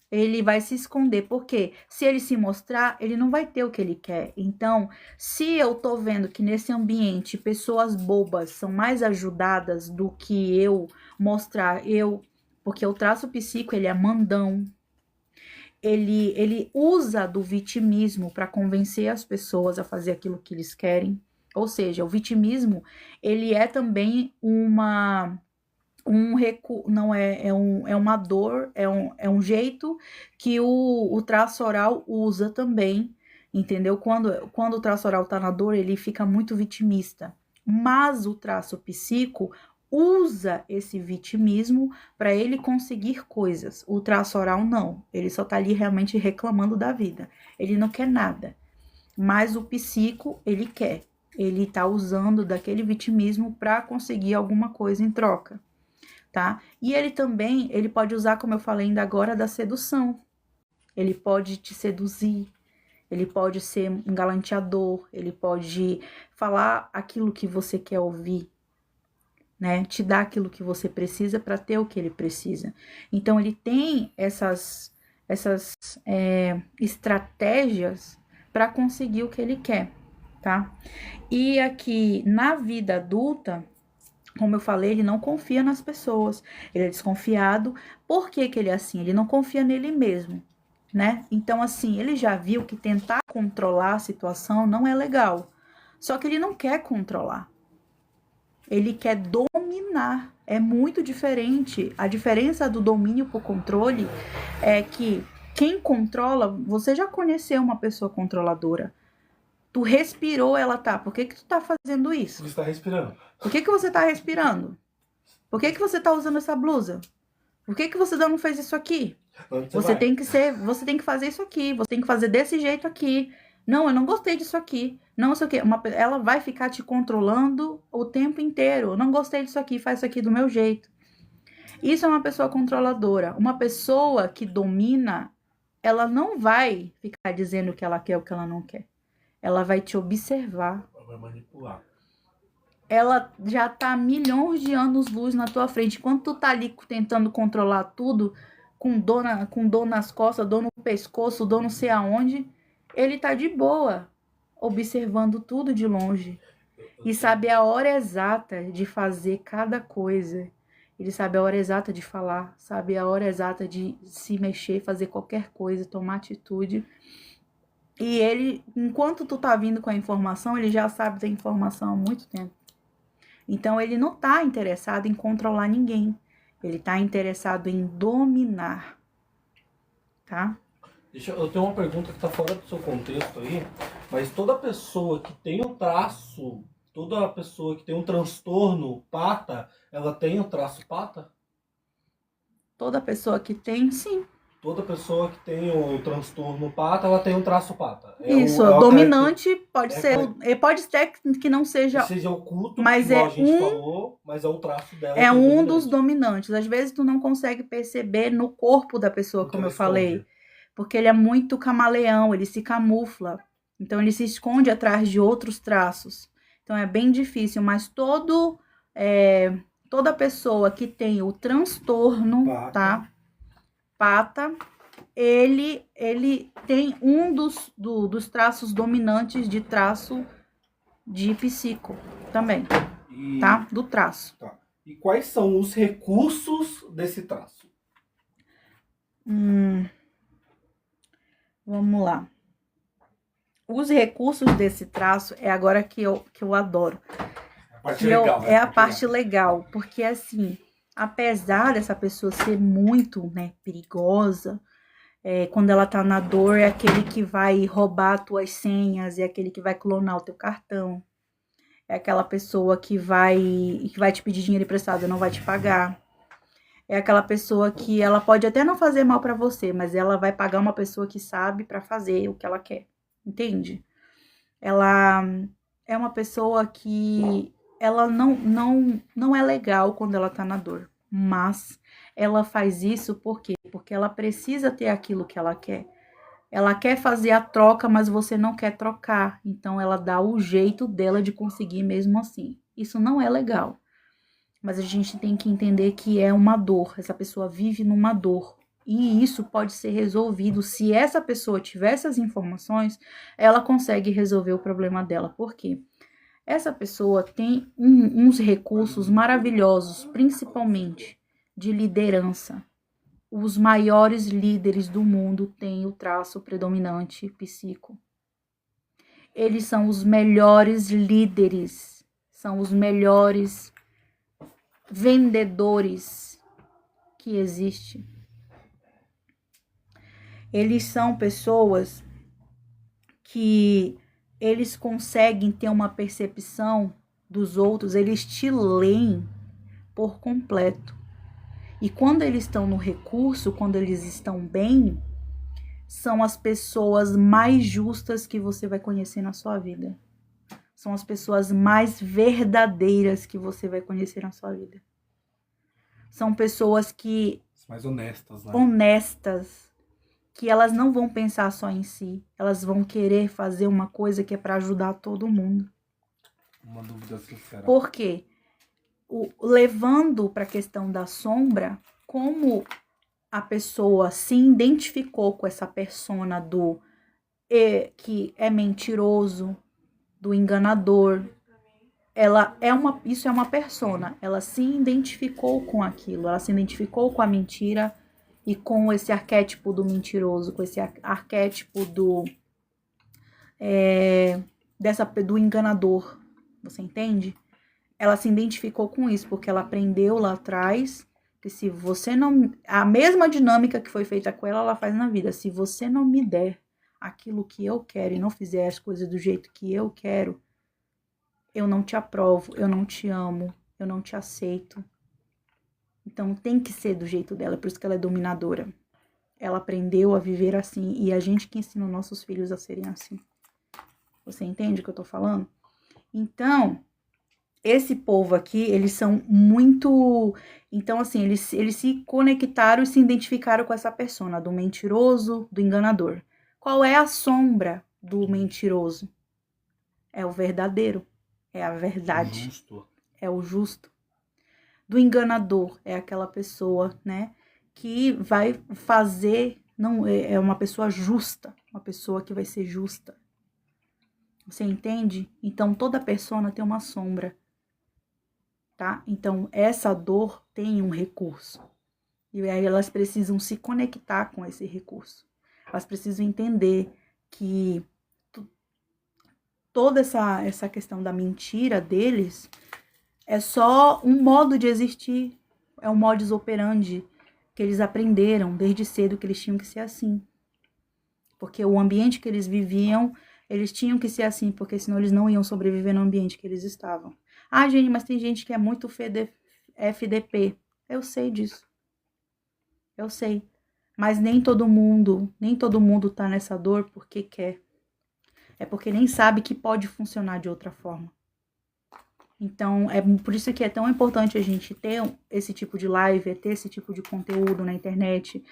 Ele vai se esconder, porque se ele se mostrar, ele não vai ter o que ele quer. Então, se eu tô vendo que nesse ambiente pessoas bobas são mais ajudadas do que eu mostrar, porque o traço psíquico, ele é mandão. Ele usa do vitimismo para convencer as pessoas a fazer aquilo que eles querem. Ou seja, o vitimismo, ele é também uma dor, é um jeito que o traço oral usa também, entendeu? Quando o traço oral tá na dor, ele fica muito vitimista. Mas o traço psíquico usa esse vitimismo para ele conseguir coisas. O traço oral não, ele só tá ali realmente reclamando da vida. Ele não quer nada. Mas o psico, ele quer. Ele tá usando daquele vitimismo para conseguir alguma coisa em troca, tá? E ele também, ele pode usar, como eu falei ainda agora, da sedução. Ele pode te seduzir, ele pode ser um galanteador, ele pode falar aquilo que você quer ouvir, né? Te dar aquilo que você precisa para ter o que ele precisa. Então, ele tem essas estratégias para conseguir o que ele quer, tá? E aqui, na vida adulta, como eu falei, ele não confia nas pessoas, ele é desconfiado. Por que que ele é assim? Ele não confia nele mesmo, né? Então, assim, ele já viu que tentar controlar a situação não é legal. Só que ele não quer controlar. Ele quer dominar. É muito diferente. A diferença do domínio por controle é que quem controla, você já conheceu uma pessoa controladora. Tu respirou, ela tá. Por que que tu tá fazendo isso? Você está respirando. Por que que você tá respirando? Por que que você tá usando essa blusa? Por que que você não fez isso aqui? Você tem que fazer isso aqui, você tem que fazer desse jeito aqui. Não, eu não gostei disso aqui. Não sei o quê. Ela vai ficar te controlando o tempo inteiro. Eu não gostei disso aqui, faz isso aqui do meu jeito. Isso é uma pessoa controladora. Uma pessoa que domina, ela não vai ficar dizendo o que ela quer ou o que ela não quer. Ela vai te observar. Ela vai manipular. Ela já tá milhões de anos-luz na tua frente. Enquanto tu tá ali tentando controlar tudo, com dor nas costas, dor no pescoço, dor não sei aonde, ele tá de boa, observando tudo de longe. E sabe a hora exata de fazer cada coisa. Ele sabe a hora exata de falar, sabe a hora exata de se mexer, fazer qualquer coisa, tomar atitude. E ele, enquanto tu tá vindo com a informação, ele já sabe da informação há muito tempo. Então, ele não tá interessado em controlar ninguém. Ele tá interessado em dominar, tá? Eu tenho uma pergunta que tá fora do seu contexto aí, mas toda pessoa que tem um traço, toda pessoa que tem um transtorno pata, ela tem o traço pata? Toda pessoa que tem, sim. Toda pessoa que tem o transtorno pata, ela tem um traço pata. Isso, dominante pode ser que não seja... Que seja oculto, mas igual a gente falou, mas é o traço dela. É um dos dominantes. Às vezes tu não consegue perceber no corpo da pessoa, como eu falei. Porque ele é muito camaleão, ele se camufla. Então ele se esconde atrás de outros traços. Então é bem difícil, mas toda pessoa que tem o transtorno, tá? Pata, ele tem um dos traços dominantes de traço de psico também, tá? Do traço. Tá. E quais são os recursos desse traço? Vamos lá. Os recursos desse traço é agora que eu adoro. É a parte legal, porque assim, apesar dessa pessoa ser muito, né, perigosa, quando ela tá na dor, é aquele que vai roubar tuas senhas, é aquele que vai clonar o teu cartão, é aquela pessoa que vai te pedir dinheiro emprestado e não vai te pagar, é aquela pessoa que ela pode até não fazer mal pra você, mas ela vai pagar uma pessoa que sabe pra fazer o que ela quer, entende? Ela é uma pessoa que ela não é legal quando ela tá na dor, mas ela faz isso por quê? Porque ela precisa ter aquilo que ela quer. Ela quer fazer a troca, mas você não quer trocar. Então, ela dá o jeito dela de conseguir mesmo assim. Isso não é legal. Mas a gente tem que entender que é uma dor. Essa pessoa vive numa dor. E isso pode ser resolvido. Se essa pessoa tiver essas informações, ela consegue resolver o problema dela. Por quê? Essa pessoa tem uns recursos maravilhosos, principalmente de liderança. Os maiores líderes do mundo têm o traço predominante psico. Eles são os melhores líderes, são os melhores vendedores que existem. Eles são pessoas que eles conseguem ter uma percepção dos outros, eles te leem por completo. E quando eles estão no recurso, quando eles estão bem, são as pessoas mais justas que você vai conhecer na sua vida. São as pessoas mais verdadeiras que você vai conhecer na sua vida. São pessoas que... mais honestas, né? Honestas. Que elas não vão pensar só em si. Elas vão querer fazer uma coisa que é para ajudar todo mundo. Uma dúvida sincera. Por quê? Levando para a questão da sombra, como a pessoa se identificou com essa persona do que é mentiroso, do enganador, isso é uma persona, ela se identificou com aquilo, ela se identificou com a mentira e com esse arquétipo do mentiroso, com esse arquétipo do enganador, você entende? Ela se identificou com isso, porque ela aprendeu lá atrás que se você não... A mesma dinâmica que foi feita com ela faz na vida. Se você não me der aquilo que eu quero e não fizer as coisas do jeito que eu quero, eu não te aprovo, eu não te amo, eu não te aceito. Então tem que ser do jeito dela, por isso que ela é dominadora. Ela aprendeu a viver assim e a gente que ensina nossos filhos a serem assim. Você entende o que eu tô falando? Então... Esse povo aqui, eles são muito... Então, assim, eles se conectaram e se identificaram com essa persona, do mentiroso, do enganador. Qual é a sombra do mentiroso? É o verdadeiro, é a verdade, Justo. é o justo. Do enganador é aquela pessoa, né, que vai fazer... Não, é uma pessoa justa, uma pessoa que vai ser justa. Você entende? Então, toda persona tem uma sombra. Tá? Então, essa dor tem um recurso. E aí elas precisam se conectar com esse recurso. Elas precisam entender que toda essa questão da mentira deles é só um modo de existir. É um modus operandi que eles aprenderam desde cedo que eles tinham que ser assim. Porque o ambiente que eles viviam, eles tinham que ser assim, porque senão eles não iam sobreviver no ambiente que eles estavam. Ah, gente, mas tem gente que é muito FDP. Eu sei disso. Eu sei. Mas nem todo mundo tá nessa dor porque quer. É porque nem sabe que pode funcionar de outra forma. Então, é por isso que é tão importante a gente ter esse tipo de live, ter esse tipo de conteúdo na internet,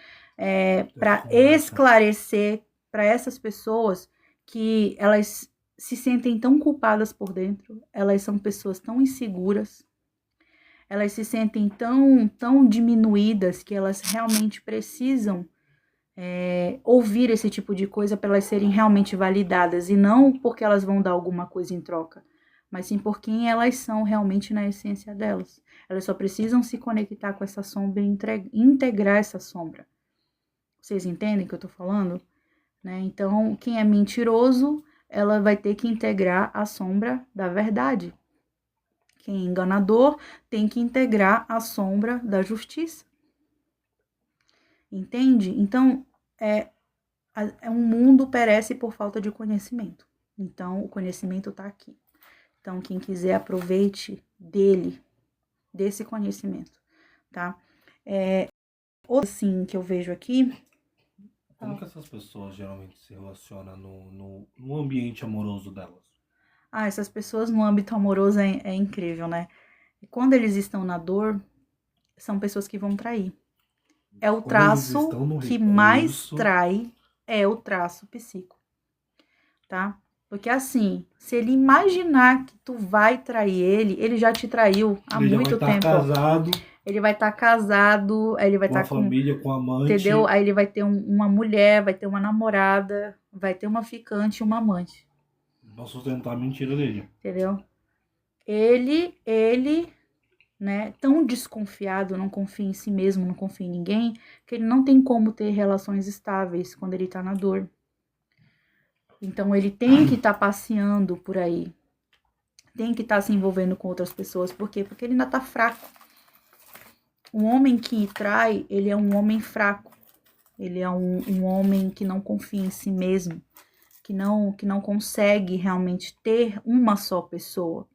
para esclarecer para essas pessoas que elas se sentem tão culpadas por dentro, elas são pessoas tão inseguras, elas se sentem tão diminuídas que elas realmente precisam ouvir esse tipo de coisa para elas serem realmente validadas, e não porque elas vão dar alguma coisa em troca, mas sim por quem elas são realmente na essência delas. Elas só precisam se conectar com essa sombra e integrar essa sombra. Vocês entendem o que eu tô falando? Né? Então, quem é mentiroso, ela vai ter que integrar a sombra da verdade. Quem é enganador tem que integrar a sombra da justiça. Entende? Então, um mundo perece por falta de conhecimento. Então, o conhecimento está aqui. Então, quem quiser, aproveite desse conhecimento, tá? Outra, assim, que eu vejo aqui... Como que essas pessoas geralmente se relacionam no ambiente amoroso delas? Essas pessoas no âmbito amoroso é incrível, né? E quando eles estão na dor, são pessoas que vão trair. É o traço que mais trai, é o traço psíquico, tá? Porque assim, se ele imaginar que tu vai trair ele já te traiu há muito tempo. Casado, ele vai estar casado, aí ele vai estar com a família, com a amante. Entendeu? Aí ele vai ter uma mulher, vai ter uma namorada, vai ter uma ficante e uma amante. Pra sustentar a mentira dele. Entendeu? Ele, né, tão desconfiado, não confia em si mesmo, não confia em ninguém, que ele não tem como ter relações estáveis quando ele tá na dor. Então ele tem que estar passeando por aí. Tem que estar se envolvendo com outras pessoas. Por quê? Porque ele ainda tá fraco. Um homem que trai, ele é um homem fraco. Ele é um homem que não confia em si mesmo. Que não consegue realmente ter uma só pessoa,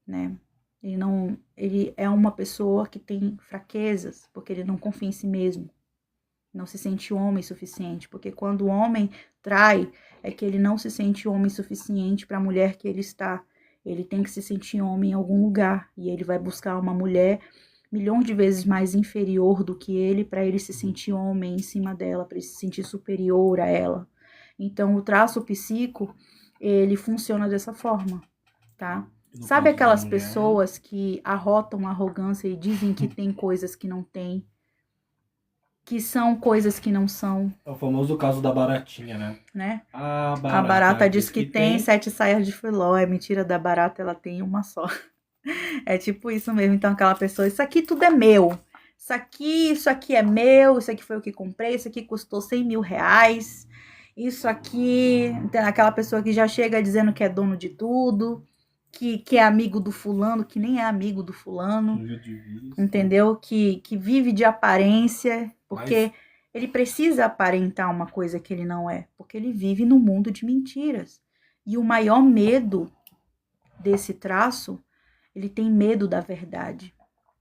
né? Ele é uma pessoa que tem fraquezas, porque ele não confia em si mesmo. Não se sente homem suficiente, porque quando o homem trai, é que ele não se sente homem suficiente para a mulher que ele está. Ele tem que se sentir homem em algum lugar, e ele vai buscar uma mulher milhões de vezes mais inferior do que ele, para ele se sentir homem em cima dela, para ele se sentir superior a ela. Então, o traço psíquico, ele funciona dessa forma, tá? Sabe aquelas pessoas que arrotam arrogância e dizem que tem coisas que não tem, que são coisas que não são? É o famoso caso da baratinha, né? A A barata diz que tem 7 saias de filó. É mentira da barata, ela tem uma só. É tipo isso mesmo. Então aquela pessoa, isso aqui tudo é meu. Isso aqui é meu, isso aqui foi o que comprei, isso aqui custou 100 mil reais. Isso aqui, aquela pessoa que já chega dizendo que é dono de tudo, que é amigo do fulano, que nem é amigo do fulano, entendeu? Que vive de aparência, porque ele precisa aparentar uma coisa que ele não é, porque ele vive num mundo de mentiras. E o maior medo desse traço, ele tem medo da verdade,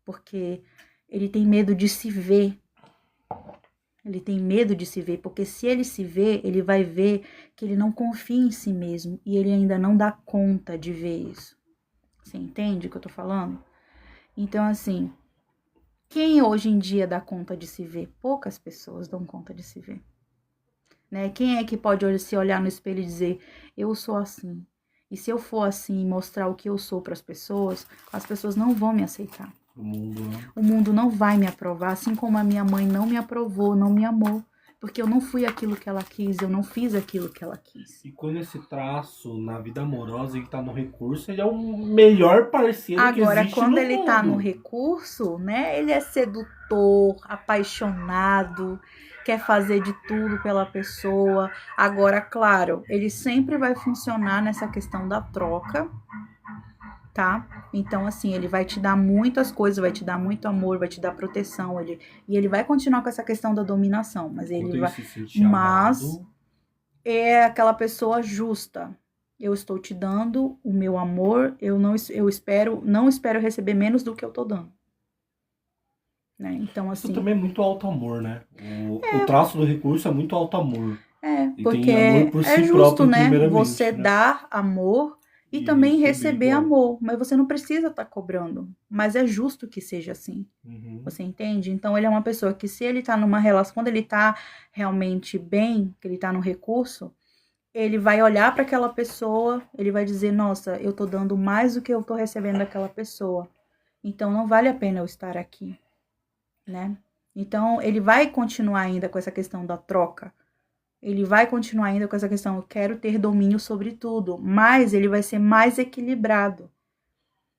porque ele tem medo de se ver. Ele tem medo de se ver, porque se ele se vê, ele vai ver que ele não confia em si mesmo e ele ainda não dá conta de ver isso. Você entende o que eu tô falando? Então, assim, quem hoje em dia dá conta de se ver? Poucas pessoas dão conta de se ver. Né? Quem é que pode se olhar no espelho e dizer, eu sou assim? E se eu for assim e mostrar o que eu sou para as pessoas não vão me aceitar. O mundo não vai me aprovar, assim como a minha mãe não me aprovou, não me amou. Porque eu não fui aquilo que ela quis, eu não fiz aquilo que ela quis. E quando esse traço, na vida amorosa, ele tá no recurso, ele é o melhor parceiro que existe no mundo. Agora, quando ele tá no recurso, né, ele é sedutor, apaixonado, quer fazer de tudo pela pessoa. Agora, claro, ele sempre vai funcionar nessa questão da troca, tá? Então, assim, ele vai te dar muitas coisas, vai te dar muito amor, vai te dar proteção, e ele vai continuar com essa questão da dominação, mas ele vai... Mas é aquela pessoa justa. Eu estou te dando o meu amor, eu não espero receber menos do que eu tô dando. Né? Então, assim... Isso também é muito alto amor, né? O traço do recurso é muito alto amor. Porque é justo, né? Você dar amor e também receber amor, mas você não precisa estar cobrando, mas é justo que seja assim, você entende? Então ele é uma pessoa que se ele tá numa relação, quando ele tá realmente bem, que ele tá no recurso, ele vai olhar para aquela pessoa, ele vai dizer, nossa, eu tô dando mais do que eu tô recebendo daquela pessoa, então não vale a pena eu estar aqui, né? Então ele vai continuar ainda com essa questão da troca, ele vai continuar ainda com essa questão, eu quero ter domínio sobre tudo, mas ele vai ser mais equilibrado,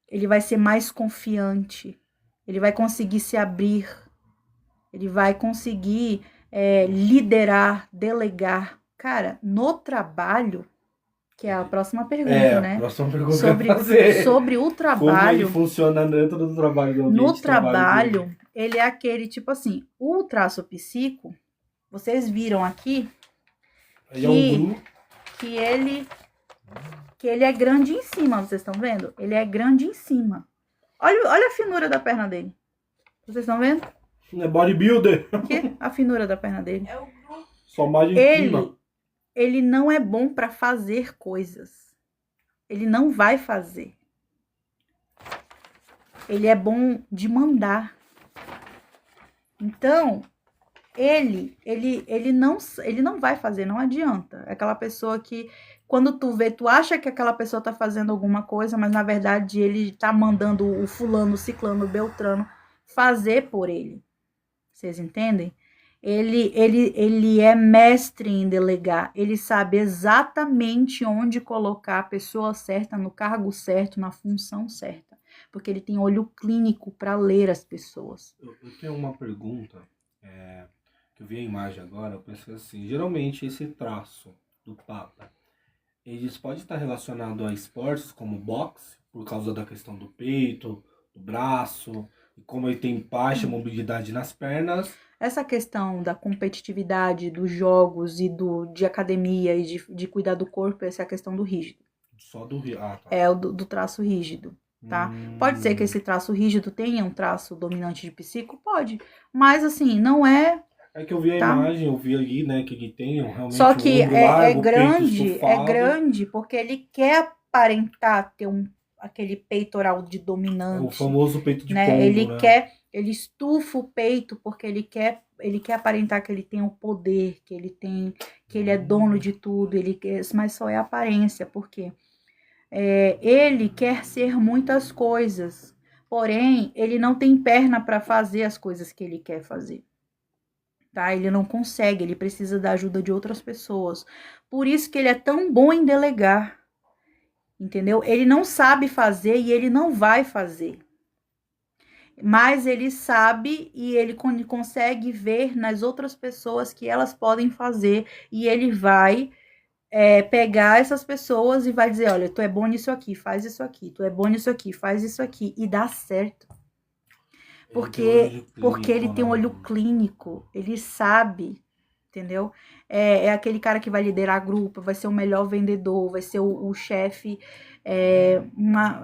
ele vai ser mais confiante, ele vai conseguir se abrir, ele vai conseguir liderar, delegar. Cara, no trabalho, que é a próxima pergunta, né? A próxima pergunta sobre o trabalho. Como ele funciona dentro do trabalho. No trabalho, ele é aquele tipo assim, o traço psíquico, vocês viram aqui, que ele é grande em cima, vocês estão vendo? Ele é grande em cima. Olha a finura da perna dele. Vocês estão vendo? É bodybuilder. Aqui, a finura da perna dele. Só mais em cima. Ele não é bom para fazer coisas. Ele não vai fazer. Ele é bom de mandar. Então, ele não vai fazer, não adianta. É aquela pessoa que, quando tu vê, tu acha que aquela pessoa tá fazendo alguma coisa, mas na verdade ele tá mandando o fulano, o ciclano, o beltrano fazer por ele. Vocês entendem? Ele é mestre em delegar. Ele sabe exatamente onde colocar a pessoa certa, no cargo certo, na função certa. Porque ele tem olho clínico para ler as pessoas. Eu tenho uma pergunta, que eu vi a imagem agora, eu pensei assim, geralmente esse traço do Papa, eles podem estar relacionados a esportes como boxe, por causa da questão do peito, do braço, e como ele tem baixa mobilidade nas pernas. Essa questão da competitividade, dos jogos e de academia e de cuidar do corpo, essa é a questão do rígido. Só do rígido. Ah, tá. É o do traço rígido. tá? Pode ser que esse traço rígido tenha um traço dominante de psico? Pode. Mas, assim, não é... É que eu vi a imagem, eu vi ali, né, que ele tem realmente Só que um ombro largo, peito é estufado. grande porque ele quer aparentar ter aquele peitoral de dominante. É o famoso peito de né? pombo, Ele né? ele estufa o peito porque ele quer aparentar que ele tem o poder, que ele é dono de tudo, mas só é aparência, porque ele quer ser muitas coisas, porém ele não tem perna para fazer as coisas que ele quer fazer. Tá? Ele não consegue, ele precisa da ajuda de outras pessoas. Por isso que ele é tão bom em delegar. Entendeu? Ele não sabe fazer e ele não vai fazer. Mas ele sabe e ele consegue ver nas outras pessoas que elas podem fazer. E ele vai pegar essas pessoas e vai dizer, olha, tu é bom nisso aqui, faz isso aqui. Tu é bom nisso aqui, faz isso aqui. E dá certo. Porque ele tem um olho clínico, ele sabe, entendeu? É aquele cara que vai liderar grupo, vai ser o melhor vendedor, vai ser o chefe,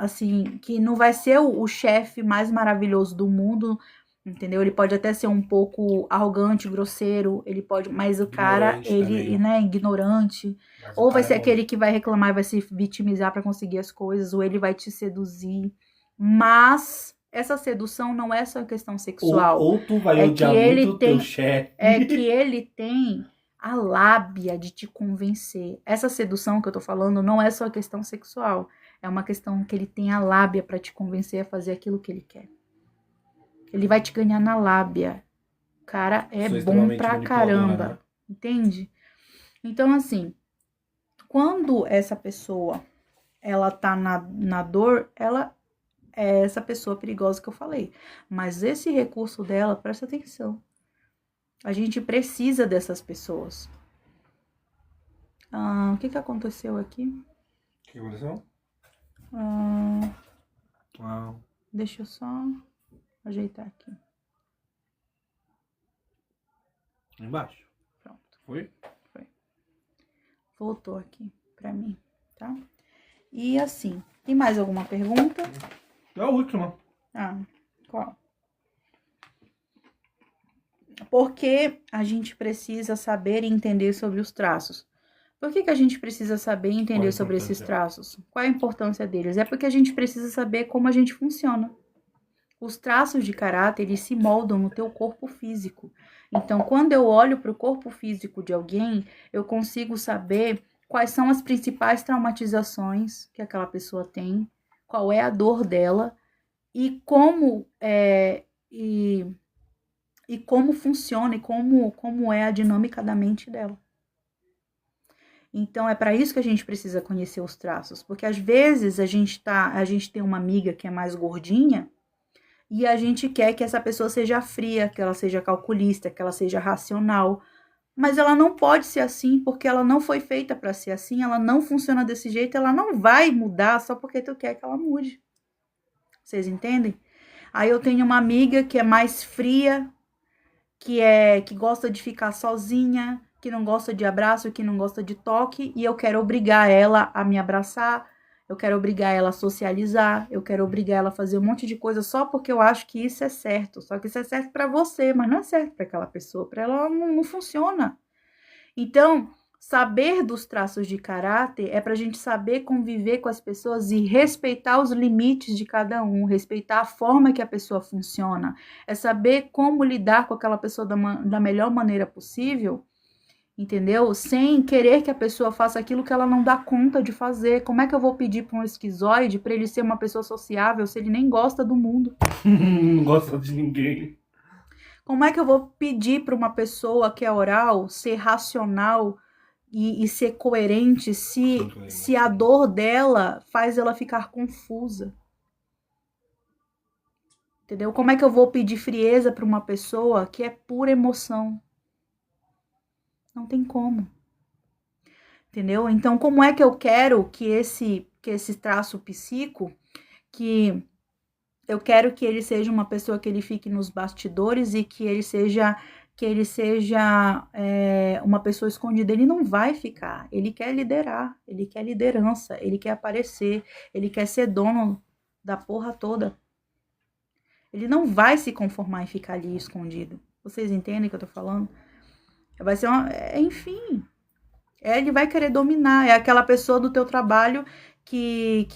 assim, que não vai ser o chefe mais maravilhoso do mundo, entendeu? Ele pode até ser um pouco arrogante, grosseiro, ele pode, mas o cara, ele, né, ignorante, ou vai ser aquele que vai reclamar e vai se vitimizar para conseguir as coisas, ou ele vai te seduzir, mas essa sedução não é só questão sexual. Ou tu vai odiar muito o teu chefe. É que ele tem a lábia de te convencer. Essa sedução que eu tô falando não é só questão sexual. É uma questão que ele tem a lábia para te convencer a fazer aquilo que ele quer. Ele vai te ganhar na lábia. O cara é bom pra caramba. Né? Entende? Então, assim, quando essa pessoa ela tá na dor, ela é essa pessoa perigosa que eu falei. Mas esse recurso dela, presta atenção. A gente precisa dessas pessoas. O que aconteceu aqui? O que aconteceu? Deixa eu só ajeitar aqui. Embaixo. Pronto. Foi? Foi. Voltou aqui pra mim, tá? E assim, tem mais alguma pergunta? É a última. Qual? Porque a gente precisa saber e entender sobre os traços. Por que a gente precisa saber e entender sobre esses traços? Qual a importância deles? É porque a gente precisa saber como a gente funciona. Os traços de caráter, eles se moldam no teu corpo físico. Então, quando eu olho para o corpo físico de alguém, eu consigo saber quais são as principais traumatizações que aquela pessoa tem, qual é a dor dela e como como funciona e como é a dinâmica da mente dela. Então, é para isso que a gente precisa conhecer os traços, porque às vezes a gente tem uma amiga que é mais gordinha e a gente quer que essa pessoa seja fria, que ela seja calculista, que ela seja racional, mas ela não pode ser assim porque ela não foi feita para ser assim, ela não funciona desse jeito, ela não vai mudar só porque tu quer que ela mude. Vocês entendem? Aí eu tenho uma amiga que é mais fria, que gosta de ficar sozinha, que não gosta de abraço, que não gosta de toque, e eu quero obrigar ela a me abraçar, eu quero obrigar ela a socializar, eu quero obrigar ela a fazer um monte de coisa só porque eu acho que isso é certo. Só que isso é certo para você, mas não é certo para aquela pessoa, para ela não funciona. Então, saber dos traços de caráter é para a gente saber conviver com as pessoas e respeitar os limites de cada um, respeitar a forma que a pessoa funciona, é saber como lidar com aquela pessoa da melhor maneira possível, entendeu? Sem querer que a pessoa faça aquilo que ela não dá conta de fazer. Como é que eu vou pedir para um esquizoide para ele ser uma pessoa sociável se ele nem gosta do mundo? Não gosta de ninguém. Como é que eu vou pedir para uma pessoa que é oral ser racional e ser coerente se a dor dela faz ela ficar confusa? Entendeu? Como é que eu vou pedir frieza para uma pessoa que é pura emoção? Não tem como. Entendeu? Então, como é que eu quero que esse traço psíquico, que eu quero que ele seja uma pessoa que ele fique nos bastidores e que ele seja uma pessoa escondida? Ele não vai ficar. Ele quer liderar, ele quer liderança, ele quer aparecer, ele quer ser dono da porra toda. Ele não vai se conformar em ficar ali escondido. Vocês entendem o que eu tô falando? Vai ser enfim. Ele vai querer dominar. É aquela pessoa do teu trabalho que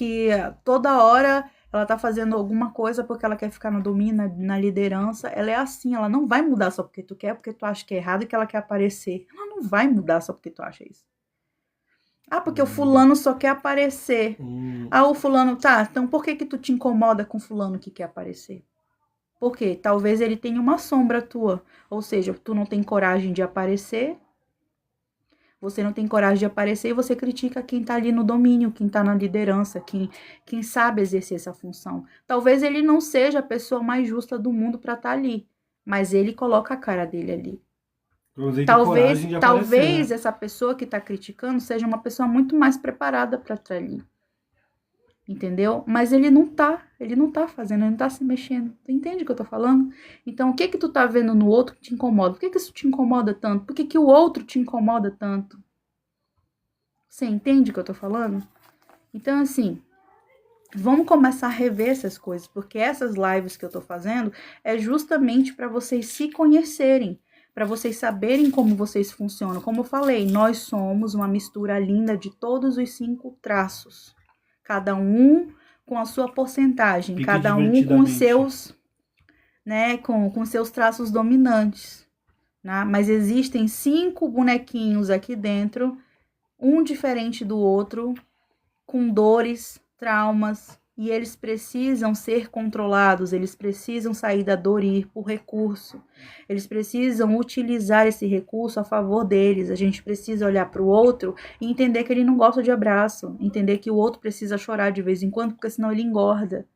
toda hora ela tá fazendo alguma coisa porque ela quer ficar no domínio, na liderança. Ela é assim, ela não vai mudar só porque tu quer, porque tu acha que é errado e que ela quer aparecer. Ela não vai mudar só porque tu acha isso. Ah, porque o fulano só quer aparecer. Ah, o fulano, tá, então por que tu te incomoda com o fulano que quer aparecer? Por quê? Talvez ele tenha uma sombra tua. Ou seja, tu não tem coragem de aparecer. Você não tem coragem de aparecer e você critica quem tá ali no domínio, quem tá na liderança, quem sabe exercer essa função. Talvez ele não seja a pessoa mais justa do mundo pra estar ali. Mas ele coloca a cara dele ali. Talvez essa pessoa que tá criticando seja uma pessoa muito mais preparada pra estar ali. Entendeu? Mas ele não tá fazendo, ele não tá se mexendo. Tu entende o que eu tô falando? Então, o que tu tá vendo no outro que te incomoda? Por que isso te incomoda tanto? Por que o outro te incomoda tanto? Você entende o que eu tô falando? Então, assim, vamos começar a rever essas coisas, porque essas lives que eu tô fazendo é justamente para vocês se conhecerem, para vocês saberem como vocês funcionam. Como eu falei, nós somos uma mistura linda de todos os 5 traços. Cada um com a sua porcentagem, cada um com os seus, né, com seus traços dominantes, né? Mas existem 5 bonequinhos aqui dentro, um diferente do outro, com dores, traumas, e eles precisam ser controlados, eles precisam sair da dor e ir por recurso. Eles precisam utilizar esse recurso a favor deles. A gente precisa olhar para o outro e entender que ele não gosta de abraço. Entender que o outro precisa chorar de vez em quando, porque senão ele engorda.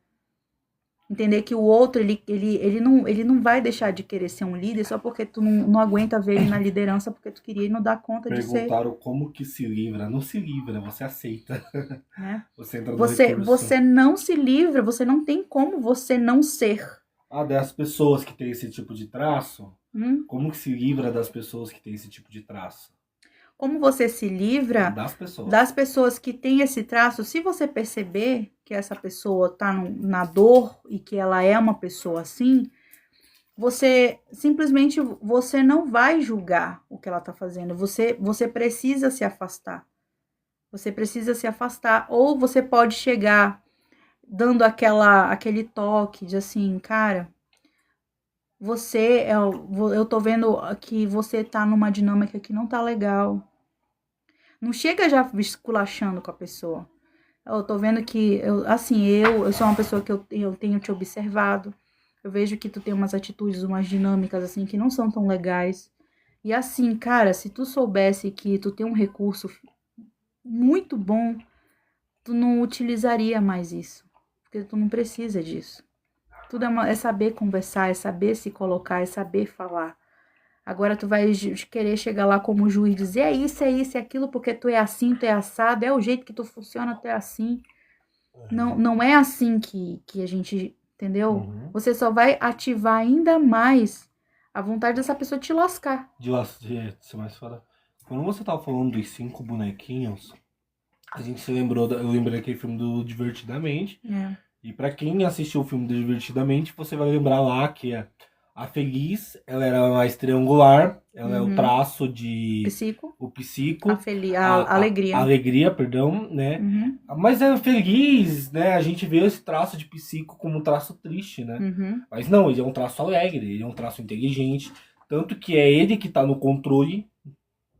Entender que o outro, ele não vai deixar de querer ser um líder só porque tu não aguenta ver ele na liderança, porque tu queria e não dá conta de ser. Perguntaram como que se livra. Não se livra, você aceita. É. Você entra no você não se livra, você não tem como você não ser. Das pessoas que têm esse tipo de traço, como que se livra das pessoas que têm esse tipo de traço? Como você se livra das pessoas que têm esse traço? Se você perceber que essa pessoa tá na dor e que ela é uma pessoa assim, você simplesmente você não vai julgar o que ela tá fazendo. Você precisa se afastar. Você precisa se afastar. Ou você pode chegar dando aquele toque de assim, cara, eu tô vendo que você tá numa dinâmica que não tá legal. Não chega já esculachando com a pessoa. Eu tô vendo que, eu sou uma pessoa que eu tenho te observado. Eu vejo que tu tem umas atitudes, umas dinâmicas, assim, que não são tão legais. E assim, cara, se tu soubesse que tu tem um recurso muito bom, tu não utilizaria mais isso. Porque tu não precisa disso. Tudo é saber conversar, é saber se colocar, é saber falar. Agora tu vai querer chegar lá como juiz e dizer é isso, é aquilo, porque tu é assim, tu é assado, é o jeito que tu funciona, tu é assim. Não é assim que a gente, entendeu? Você só vai ativar ainda mais a vontade dessa pessoa te lascar. Quando você tava falando dos 5 bonequinhos, a gente se lembrou, eu lembrei daquele filme do Divertidamente. E pra quem assistiu o filme do Divertidamente, você vai lembrar lá que a Feliz, ela era mais triangular, ela é o traço de... O psico. A alegria. A alegria, perdão, né? Mas é feliz, né? A gente vê esse traço de psico como um traço triste, né? Mas não, ele é um traço alegre, ele é um traço inteligente. Tanto que é ele que tá no controle,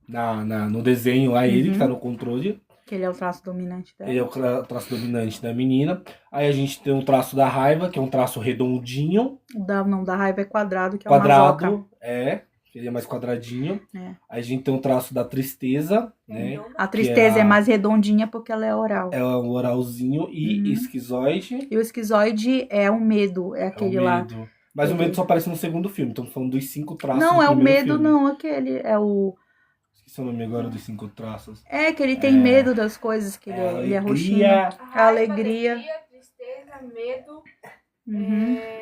no desenho lá, ele que tá no controle. Que ele é o traço dominante dela. Ele é o traço dominante da menina. Aí a gente tem o traço da raiva, que é um traço redondinho. Da raiva é quadrado, que é quadrado, o masoca. Ele é mais quadradinho. Aí a gente tem o traço da tristeza, né? A tristeza é mais redondinha porque ela é oral. É um oralzinho e esquizoide. E o esquizoide é o medo, é aquele lá. Mas o medo só aparece no segundo filme. Estamos falando dos 5 traços. Não, é o medo, filme. Não, aquele é o... Esqueci o nome agora dos 5 traços. É, que ele tem medo das coisas, que ele é roxinho. A alegria. Tristeza, medo,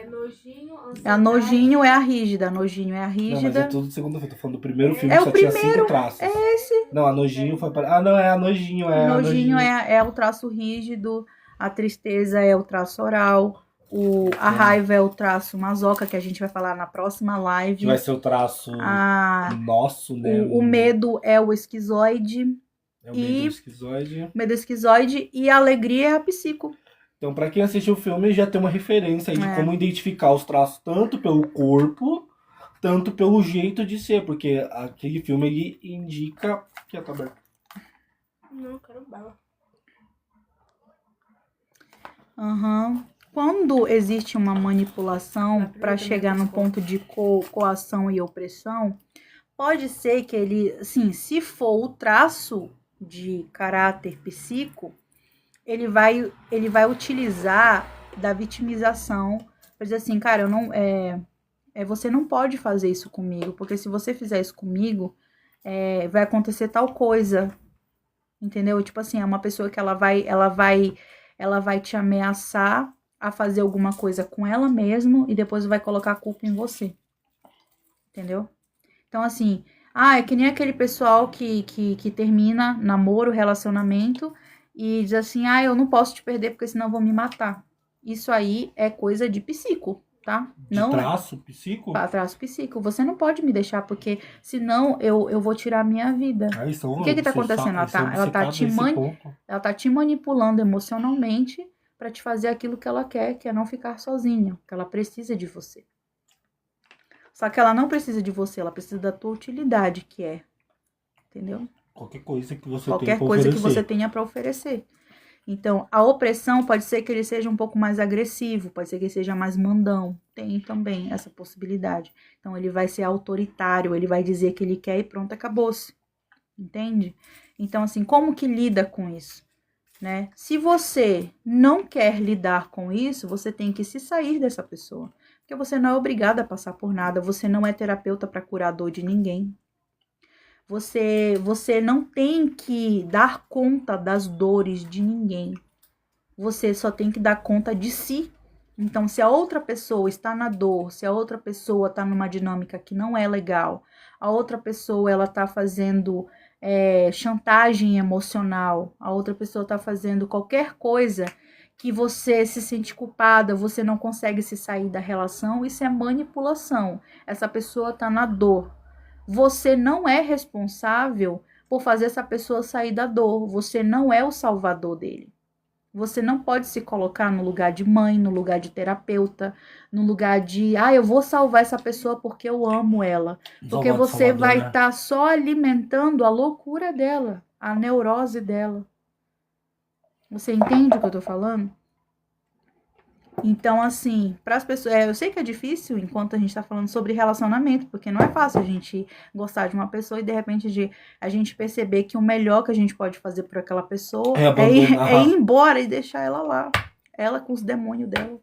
nojinho, ansiedade. A nojinho é a rígida, nojinho é a rígida. Não, mas é tudo do segundo filme. Tô falando do primeiro filme, é só o primeiro, tinha 5 traços. É esse. Não, a nojinho foi para... não, é a nojinho. Nojinho é o traço rígido. A tristeza é o traço oral. A raiva é o traço masoca, que a gente vai falar na próxima live. Que vai ser o traço nosso, né? O medo é o esquizoide. É o medo esquizoide. Medo esquizoide e a alegria é a psico. Então, pra quem assistiu o filme, já tem uma referência aí de como identificar os traços, tanto pelo corpo, tanto pelo jeito de ser, porque aquele filme ele indica que tá aberto. Não, quero bala. Quando existe uma manipulação para chegar no ponto de coação e opressão, pode ser que ele, assim, se for o traço de caráter psíquico, ele vai utilizar da vitimização para dizer assim, cara, eu não você não pode fazer isso comigo, porque se você fizer isso comigo, vai acontecer tal coisa, entendeu? Tipo assim, é uma pessoa que ela vai te ameaçar a fazer alguma coisa com ela mesma e depois vai colocar a culpa em você, entendeu? Então, assim, é que nem aquele pessoal que termina namoro, relacionamento e diz assim, eu não posso te perder porque senão eu vou me matar. Isso aí é coisa de psico, tá? De traço psico? Traço psico. Você não pode me deixar porque senão eu vou tirar a minha vida. O que tá acontecendo? Ela tá te manipulando emocionalmente para te fazer aquilo que ela quer, que é não ficar sozinha, que ela precisa de você. Só que ela não precisa de você, ela precisa da tua utilidade, que é, entendeu? Qualquer coisa que você tenha para oferecer. Então, a opressão pode ser que ele seja um pouco mais agressivo, pode ser que ele seja mais mandão. Tem também essa possibilidade. Então, ele vai ser autoritário, ele vai dizer que ele quer e pronto, acabou-se. Entende? Então, assim, como que lida com isso? Né? Se você não quer lidar com isso, você tem que se sair dessa pessoa. Porque você não é obrigada a passar por nada, você não é terapeuta para curar a dor de ninguém. Você não tem que dar conta das dores de ninguém. Você só tem que dar conta de si. Então, se a outra pessoa está na dor, se a outra pessoa está numa dinâmica que não é legal, a outra pessoa ela está fazendo chantagem emocional, a outra pessoa está fazendo qualquer coisa que você se sente culpada, você não consegue se sair da relação, isso é manipulação. Essa pessoa está na dor. Você não é responsável por fazer essa pessoa sair da dor. Você não é o salvador dele. Você não pode se colocar no lugar de mãe, no lugar de terapeuta, no lugar de, eu vou salvar essa pessoa porque eu amo ela. Porque você vai estar só alimentando a loucura dela, a neurose dela. Você entende o que eu tô falando? Então, assim, para as pessoas, eu sei que é difícil enquanto a gente tá falando sobre relacionamento, porque não é fácil a gente gostar de uma pessoa e de repente a gente perceber que o melhor que a gente pode fazer por aquela pessoa é ir embora e deixar ela lá, ela com os demônios dela.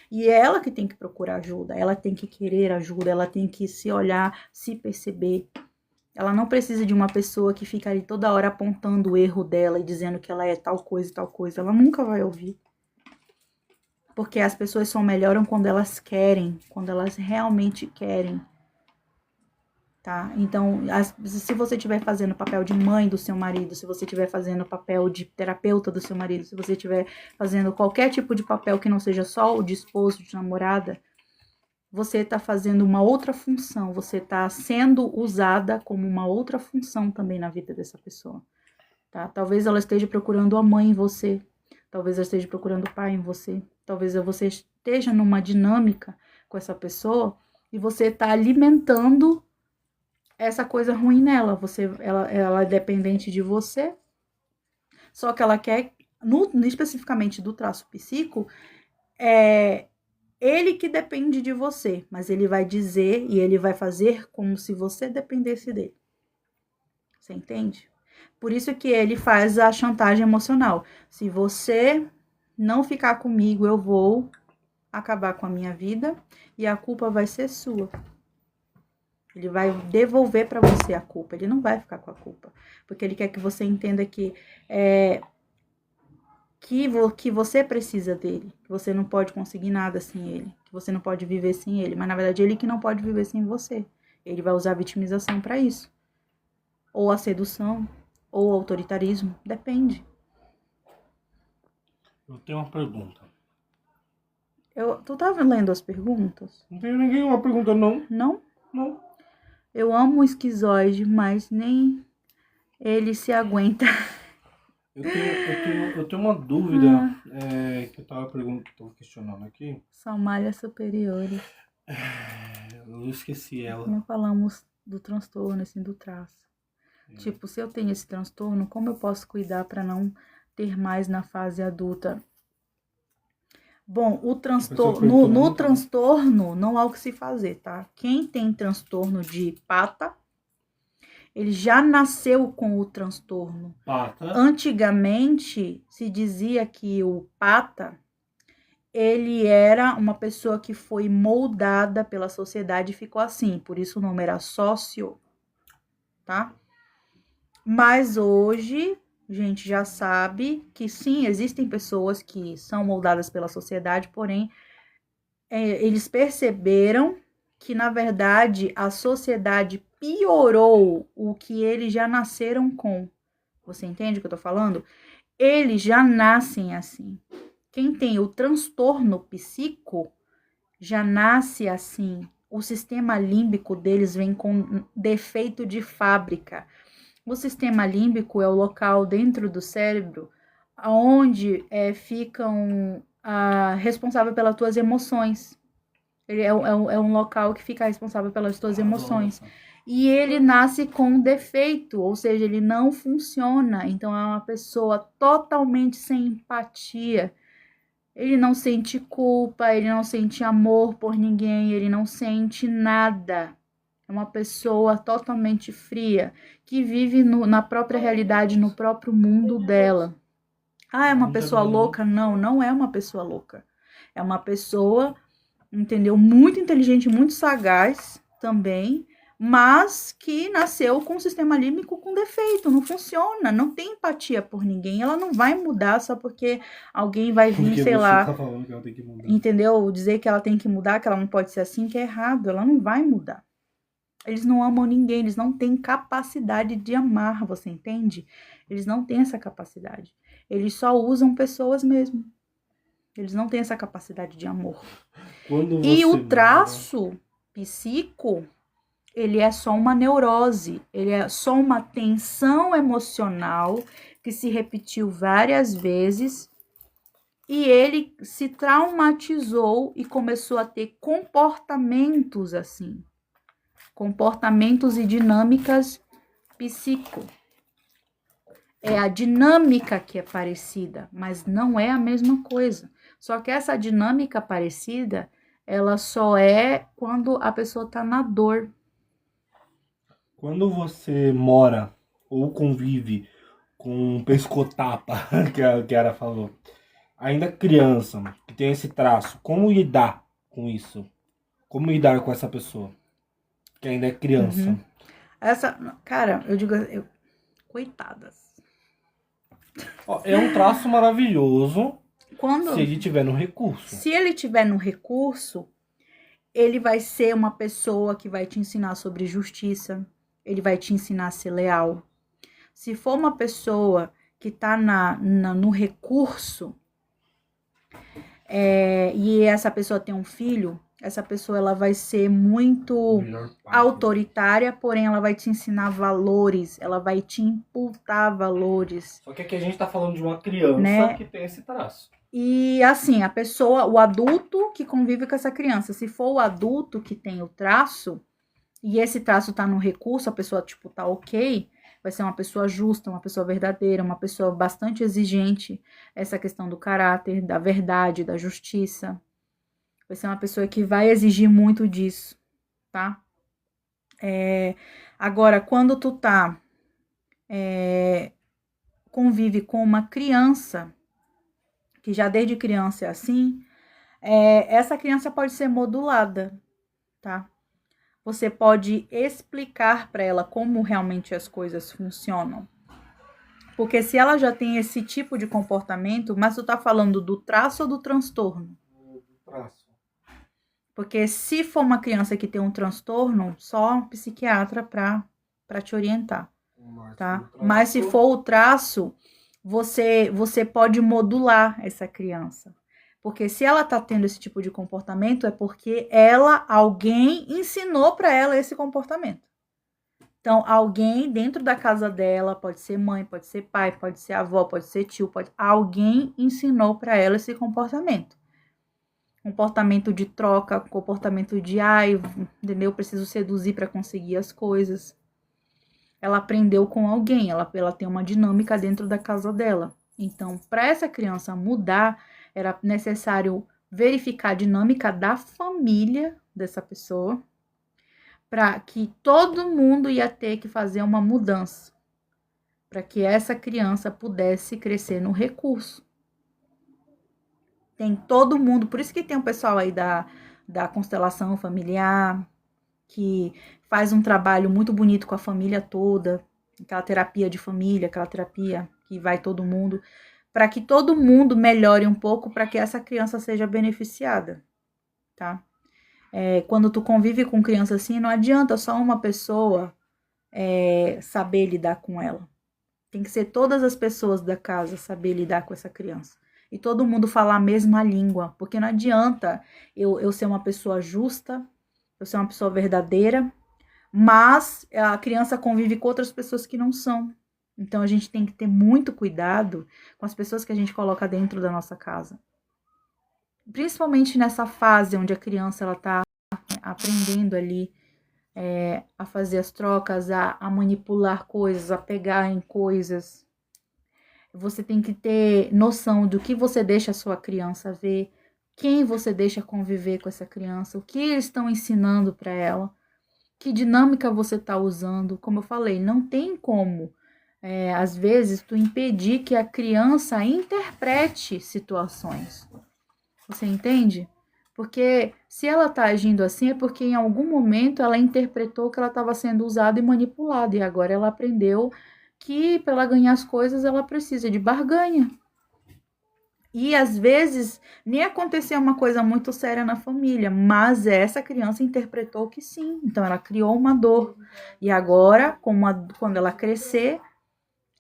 E é ela que tem que procurar ajuda, ela tem que querer ajuda, ela tem que se olhar, se perceber. Ela não precisa de uma pessoa que fica ali toda hora apontando o erro dela e dizendo que ela é tal coisa e tal coisa. Ela nunca vai ouvir. Porque as pessoas só melhoram quando elas querem, quando elas realmente querem, tá? Então, se você estiver fazendo o papel de mãe do seu marido, se você estiver fazendo o papel de terapeuta do seu marido, se você estiver fazendo qualquer tipo de papel que não seja só o de esposo, de namorada, você está fazendo uma outra função, você está sendo usada como uma outra função também na vida dessa pessoa, tá? Talvez ela esteja procurando a mãe em você, talvez ela esteja procurando o pai em você, talvez você esteja numa dinâmica com essa pessoa e você está alimentando essa coisa ruim nela. Ela é dependente de você, só que ela quer, especificamente do traço psíquico, ele que depende de você, mas ele vai dizer e ele vai fazer como se você dependesse dele. Você entende? Por isso que ele faz a chantagem emocional. Se você não ficar comigo, eu vou acabar com a minha vida e a culpa vai ser sua. Ele vai devolver para você a culpa, ele não vai ficar com a culpa. Porque ele quer que você entenda que você precisa dele, que você não pode conseguir nada sem ele, que você não pode viver sem ele. Mas, na verdade, ele que não pode viver sem você. Ele vai usar a vitimização para isso. Ou a sedução, ou o autoritarismo, depende. Eu tenho uma pergunta. Tu tava lendo as perguntas? Não tenho nenhuma pergunta, não. Não? Não. Eu amo o esquizoide, mas nem ele se aguenta. Eu tenho uma dúvida que eu tava questionando aqui. São malhas superiores. Eu esqueci ela. Não falamos do transtorno, assim, do traço. Tipo, se eu tenho esse transtorno, como eu posso cuidar para não ter mais na fase adulta? Bom, o transtorno, no transtorno não há o que se fazer, tá? Quem tem transtorno de pata, ele já nasceu com o transtorno. Pata. Antigamente se dizia que o pata, ele era uma pessoa que foi moldada pela sociedade e ficou assim, por isso o nome era sócio, tá? Mas hoje a gente já sabe que sim, existem pessoas que são moldadas pela sociedade, porém eles perceberam que na verdade a sociedade piorou o que eles já nasceram com. Você entende o que eu tô falando? Eles já nascem assim. Quem tem o transtorno psíquico já nasce assim. O sistema límbico deles vem com defeito de fábrica. O sistema límbico é o local dentro do cérebro onde ficam responsável pelas tuas emoções. Ele é um local que fica responsável pelas tuas emoções. E ele nasce com um defeito, ou seja, ele não funciona. Então é uma pessoa totalmente sem empatia. Ele não sente culpa, ele não sente amor por ninguém, ele não sente nada. É uma pessoa totalmente fria, que vive na própria realidade, no próprio mundo dela. É uma pessoa louca? Não, não é uma pessoa louca. É uma pessoa, entendeu? Muito inteligente, muito sagaz também, mas que nasceu com um sistema límbico com defeito, não funciona, não tem empatia por ninguém, ela não vai mudar só porque alguém vai vir, porque sei lá, tá falando que ela tem que mudar. Entendeu? Dizer que ela tem que mudar, que ela não pode ser assim, que é errado, ela não vai mudar. Eles não amam ninguém, eles não têm capacidade de amar, você entende? Eles não têm essa capacidade. Eles só usam pessoas mesmo. Eles não têm essa capacidade de amor. E o traço psíquico, ele é só uma neurose, ele é só uma tensão emocional que se repetiu várias vezes e ele se traumatizou e começou a ter comportamentos assim. Comportamentos e dinâmicas psíquico. É a dinâmica que é parecida, mas não é a mesma coisa. Só que essa dinâmica parecida, ela só é quando a pessoa tá na dor. Quando você mora ou convive com um pescotapa, que a Kiara falou, ainda criança, que tem esse traço, como lidar com isso? Como lidar com essa pessoa? Que ainda é criança. Cara, eu digo, coitadas. É um traço maravilhoso se ele tiver no recurso. Se ele tiver no recurso, ele vai ser uma pessoa que vai te ensinar sobre justiça, ele vai te ensinar a ser leal. Se for uma pessoa que tá no recurso, e essa pessoa tem um filho, essa pessoa ela vai ser muito autoritária, porém ela vai te ensinar valores, ela vai te imputar valores. Só que aqui a gente tá falando de uma criança, né, que tem esse traço. E assim, a pessoa, o adulto que convive com essa criança, se for o adulto que tem o traço, e esse traço tá no recurso, a pessoa tipo tá ok, vai ser uma pessoa justa, uma pessoa verdadeira, uma pessoa bastante exigente, essa questão do caráter, da verdade, da justiça. Vai ser uma pessoa que vai exigir muito disso, tá? Agora, quando tu convive com uma criança, que já desde criança é assim, essa criança pode ser modulada, tá? Você pode explicar para ela como realmente as coisas funcionam. Porque se ela já tem esse tipo de comportamento, mas tu tá falando do traço ou do transtorno? Do traço. Porque se for uma criança que tem um transtorno, só um psiquiatra para te orientar, tá? Mas se for o traço, você pode modular essa criança. Porque se ela tá tendo esse tipo de comportamento, é porque alguém ensinou para ela esse comportamento. Então, alguém dentro da casa dela, pode ser mãe, pode ser pai, pode ser avó, pode ser tio, alguém ensinou para ela esse comportamento. Comportamento de troca, comportamento de entendeu? Preciso seduzir para conseguir as coisas. Ela aprendeu com alguém, ela tem uma dinâmica dentro da casa dela. Então, para essa criança mudar, era necessário verificar a dinâmica da família dessa pessoa, para que todo mundo ia ter que fazer uma mudança, para que essa criança pudesse crescer no recurso. Tem todo mundo, por isso que tem o pessoal aí da constelação familiar, que faz um trabalho muito bonito com a família toda, aquela terapia de família, aquela terapia que vai todo mundo, para que todo mundo melhore um pouco, para que essa criança seja beneficiada, tá? Quando tu convive com criança assim, não adianta só uma pessoa saber lidar com ela. Tem que ser todas as pessoas da casa saber lidar com essa criança. E todo mundo falar a mesma língua, porque não adianta eu ser uma pessoa justa, eu ser uma pessoa verdadeira, mas a criança convive com outras pessoas que não são. Então a gente tem que ter muito cuidado com as pessoas que a gente coloca dentro da nossa casa. Principalmente nessa fase onde a criança ela tá aprendendo ali a fazer as trocas, a manipular coisas, a pegar em coisas. Você tem que ter noção do que você deixa a sua criança ver, quem você deixa conviver com essa criança, o que eles estão ensinando para ela, que dinâmica você está usando. Como eu falei, não tem como, às vezes, tu impedir que a criança interprete situações. Você entende? Porque se ela está agindo assim, é porque em algum momento ela interpretou que ela estava sendo usada e manipulada. E agora ela aprendeu que para ela ganhar as coisas ela precisa de barganha. E às vezes nem aconteceu uma coisa muito séria na família, mas essa criança interpretou que sim. Então ela criou uma dor. E agora, quando ela crescer,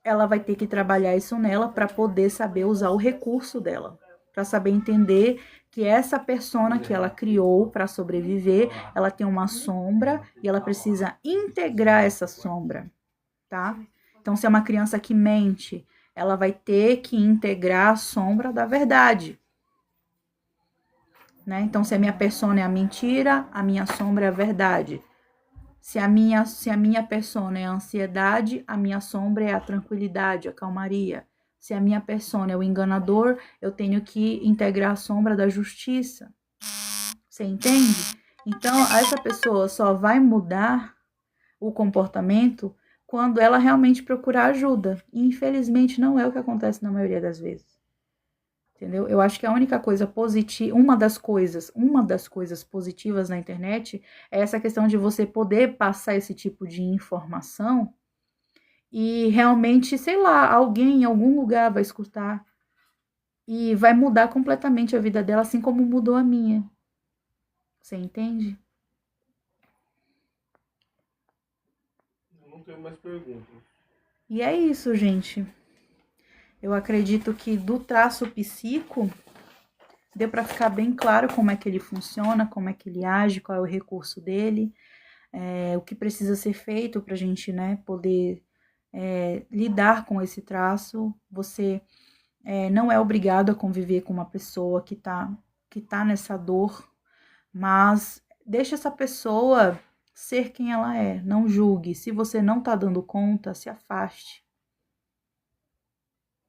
ela vai ter que trabalhar isso nela para poder saber usar o recurso dela. Para saber entender que essa persona que ela criou para sobreviver, ela tem uma sombra e ela precisa integrar essa sombra, tá? Então, se é uma criança que mente, ela vai ter que integrar a sombra da verdade, né? Então, se a minha persona é a mentira, a minha sombra é a verdade. Se a minha persona é a ansiedade, a minha sombra é a tranquilidade, a calmaria. Se a minha persona é o enganador, eu tenho que integrar a sombra da justiça. Você entende? Então, essa pessoa só vai mudar o comportamento quando ela realmente procurar ajuda. E, infelizmente, não é o que acontece na maioria das vezes. Entendeu? Eu acho que a única coisa positiva, uma das coisas positivas na internet é essa questão de você poder passar esse tipo de informação e realmente, sei lá, alguém em algum lugar vai escutar e vai mudar completamente a vida dela, assim como mudou a minha. Você entende? Eu não tenho mais perguntas. E é isso, gente. Eu acredito que do traço psíquico deu para ficar bem claro como é que ele funciona, como é que ele age, qual é o recurso dele, o que precisa ser feito para a gente, né, poder lidar com esse traço. Você não é obrigado a conviver com uma pessoa que tá nessa dor, mas deixa essa pessoa ser quem ela é, não julgue. Se você não tá dando conta, se afaste,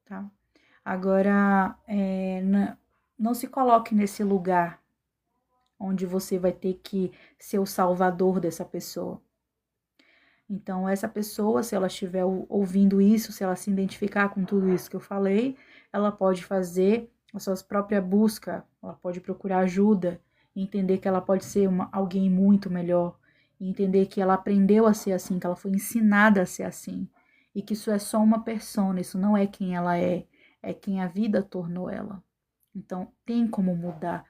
tá? Agora, não se coloque nesse lugar onde você vai ter que ser o salvador dessa pessoa. Então, essa pessoa, se ela estiver ouvindo isso, se ela se identificar com tudo isso que eu falei, ela pode fazer a sua própria busca, ela pode procurar ajuda, entender que ela pode ser alguém muito melhor, entender que ela aprendeu a ser assim, que ela foi ensinada a ser assim, e que isso é só uma persona, isso não é quem ela é quem a vida tornou ela. Então, tem como mudar.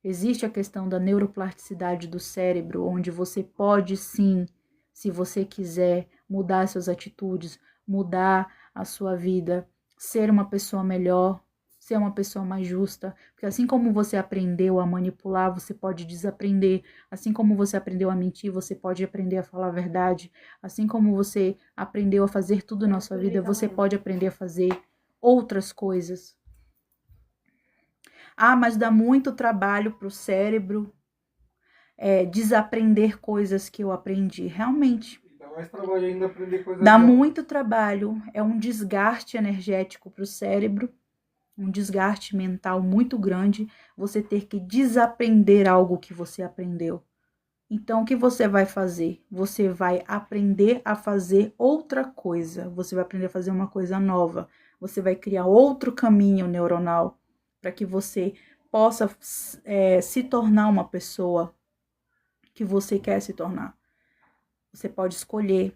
Existe a questão da neuroplasticidade do cérebro, onde você pode sim, se você quiser, mudar suas atitudes, mudar a sua vida, ser uma pessoa melhor, ser uma pessoa mais justa, porque assim como você aprendeu a manipular, você pode desaprender, assim como você aprendeu a mentir, você pode aprender a falar a verdade, assim como você aprendeu a fazer tudo na sua vida, você pode aprender a fazer outras coisas. Ah, mas dá muito trabalho para o cérebro desaprender coisas que eu aprendi, realmente. Dá mais trabalho ainda aprender coisas Dá novas. muito trabalho, é um desgaste energético para o cérebro, um desgaste mental muito grande, você ter que desaprender algo que você aprendeu. Então, o que você vai fazer? Você vai aprender a fazer outra coisa, você vai aprender a fazer uma coisa nova, você vai criar outro caminho neuronal para que você possa se tornar uma pessoa que você quer se tornar. Você pode escolher,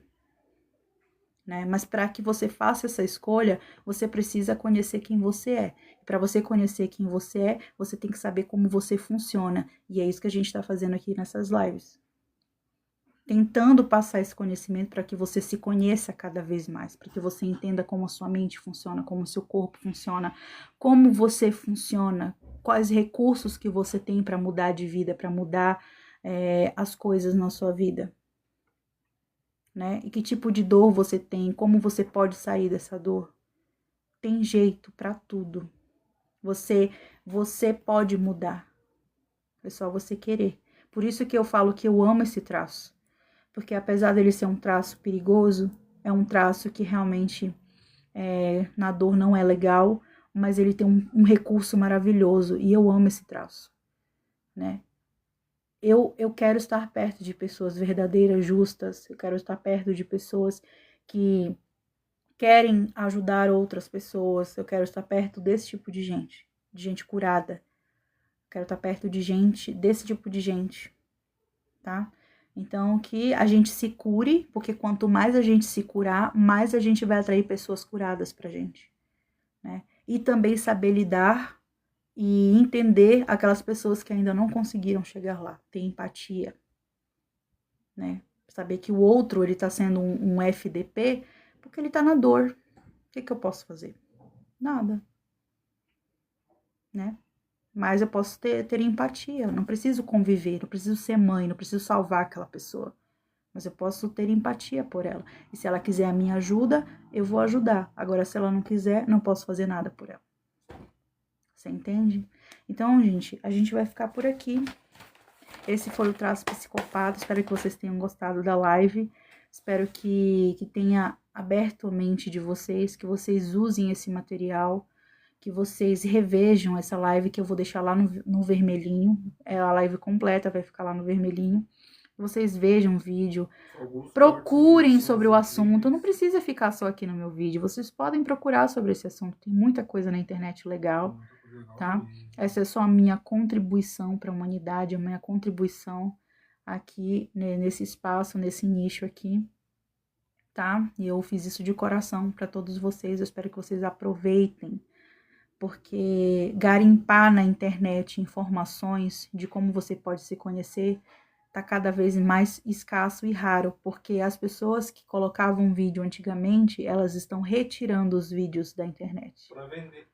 né? Mas para que você faça essa escolha, você precisa conhecer quem você é. Para você conhecer quem você é, você tem que saber como você funciona. E é isso que a gente está fazendo aqui nessas lives. Tentando passar esse conhecimento para que você se conheça cada vez mais, para que você entenda como a sua mente funciona, como o seu corpo funciona, como você funciona, quais recursos que você tem para mudar de vida, para mudar as coisas na sua vida. Né? E que tipo de dor você tem, como você pode sair dessa dor. Tem jeito para tudo. Você pode mudar. É só você querer. Por isso que eu falo que eu amo esse traço. Porque apesar dele ser um traço perigoso, é um traço que realmente na dor não é legal, mas ele tem um recurso maravilhoso e eu amo esse traço, né? Eu quero estar perto de pessoas verdadeiras, justas, eu quero estar perto de pessoas que querem ajudar outras pessoas, eu quero estar perto desse tipo de gente curada, eu quero estar perto de gente, desse tipo de gente, tá? Então, que a gente se cure, porque quanto mais a gente se curar, mais a gente vai atrair pessoas curadas pra gente, né? E também saber lidar e entender aquelas pessoas que ainda não conseguiram chegar lá, ter empatia, né? Saber que o outro, ele tá sendo um FDP porque ele tá na dor. O que eu posso fazer? Nada, né? Mas eu posso ter empatia, eu não preciso conviver, não preciso ser mãe, não preciso salvar aquela pessoa, mas eu posso ter empatia por ela. E se ela quiser a minha ajuda, eu vou ajudar. Agora, se ela não quiser, não posso fazer nada por ela. Você entende? Então, gente, a gente vai ficar por aqui. Esse foi o traço psicopata. Espero que vocês tenham gostado da live. Espero que tenha aberto a mente de vocês, que vocês usem esse material, que vocês revejam essa live, que eu vou deixar lá no vermelhinho. É a live completa, vai ficar lá no vermelhinho. Vocês vejam o vídeo, procurem sobre o assunto. Não precisa ficar só aqui no meu vídeo. Vocês podem procurar sobre esse assunto. Tem muita coisa na internet legal, tá? Essa é só a minha contribuição para a humanidade, a minha contribuição aqui nesse espaço, nesse nicho aqui, tá? E eu fiz isso de coração para todos vocês. Eu espero que vocês aproveitem, porque garimpar na internet informações de como você pode se conhecer tá cada vez mais escasso e raro, porque as pessoas que colocavam vídeo antigamente, elas estão retirando os vídeos da internet. Pra vender.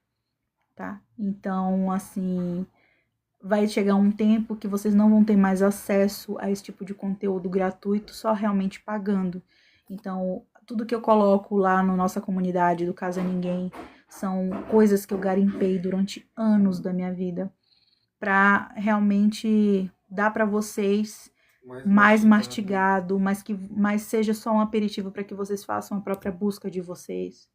Tá? Então, assim, vai chegar um tempo que vocês não vão ter mais acesso a esse tipo de conteúdo gratuito, só realmente pagando. Então, tudo que eu coloco lá na nossa comunidade do Casa Ninguém são coisas que eu garimpei durante anos da minha vida para realmente dar para vocês mais mastigado, mas seja só um aperitivo para que vocês façam a própria busca de vocês,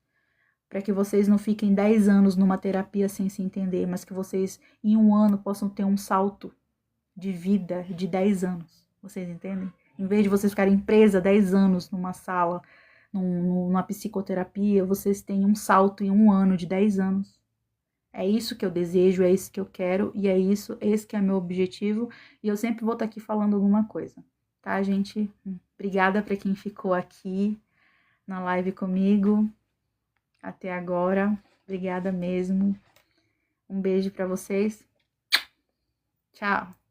para que vocês não fiquem 10 anos numa terapia sem se entender, mas que vocês em um ano possam ter um salto de vida de 10 anos, vocês entendem? Em vez de vocês ficarem presa 10 anos numa sala, numa psicoterapia, vocês têm um salto em um ano de 10 anos. É isso que eu desejo, é isso que eu quero e é isso, esse que é meu objetivo. E eu sempre vou estar aqui falando alguma coisa, tá, gente? Obrigada para quem ficou aqui na live comigo até agora. Obrigada mesmo. Um beijo para vocês. Tchau.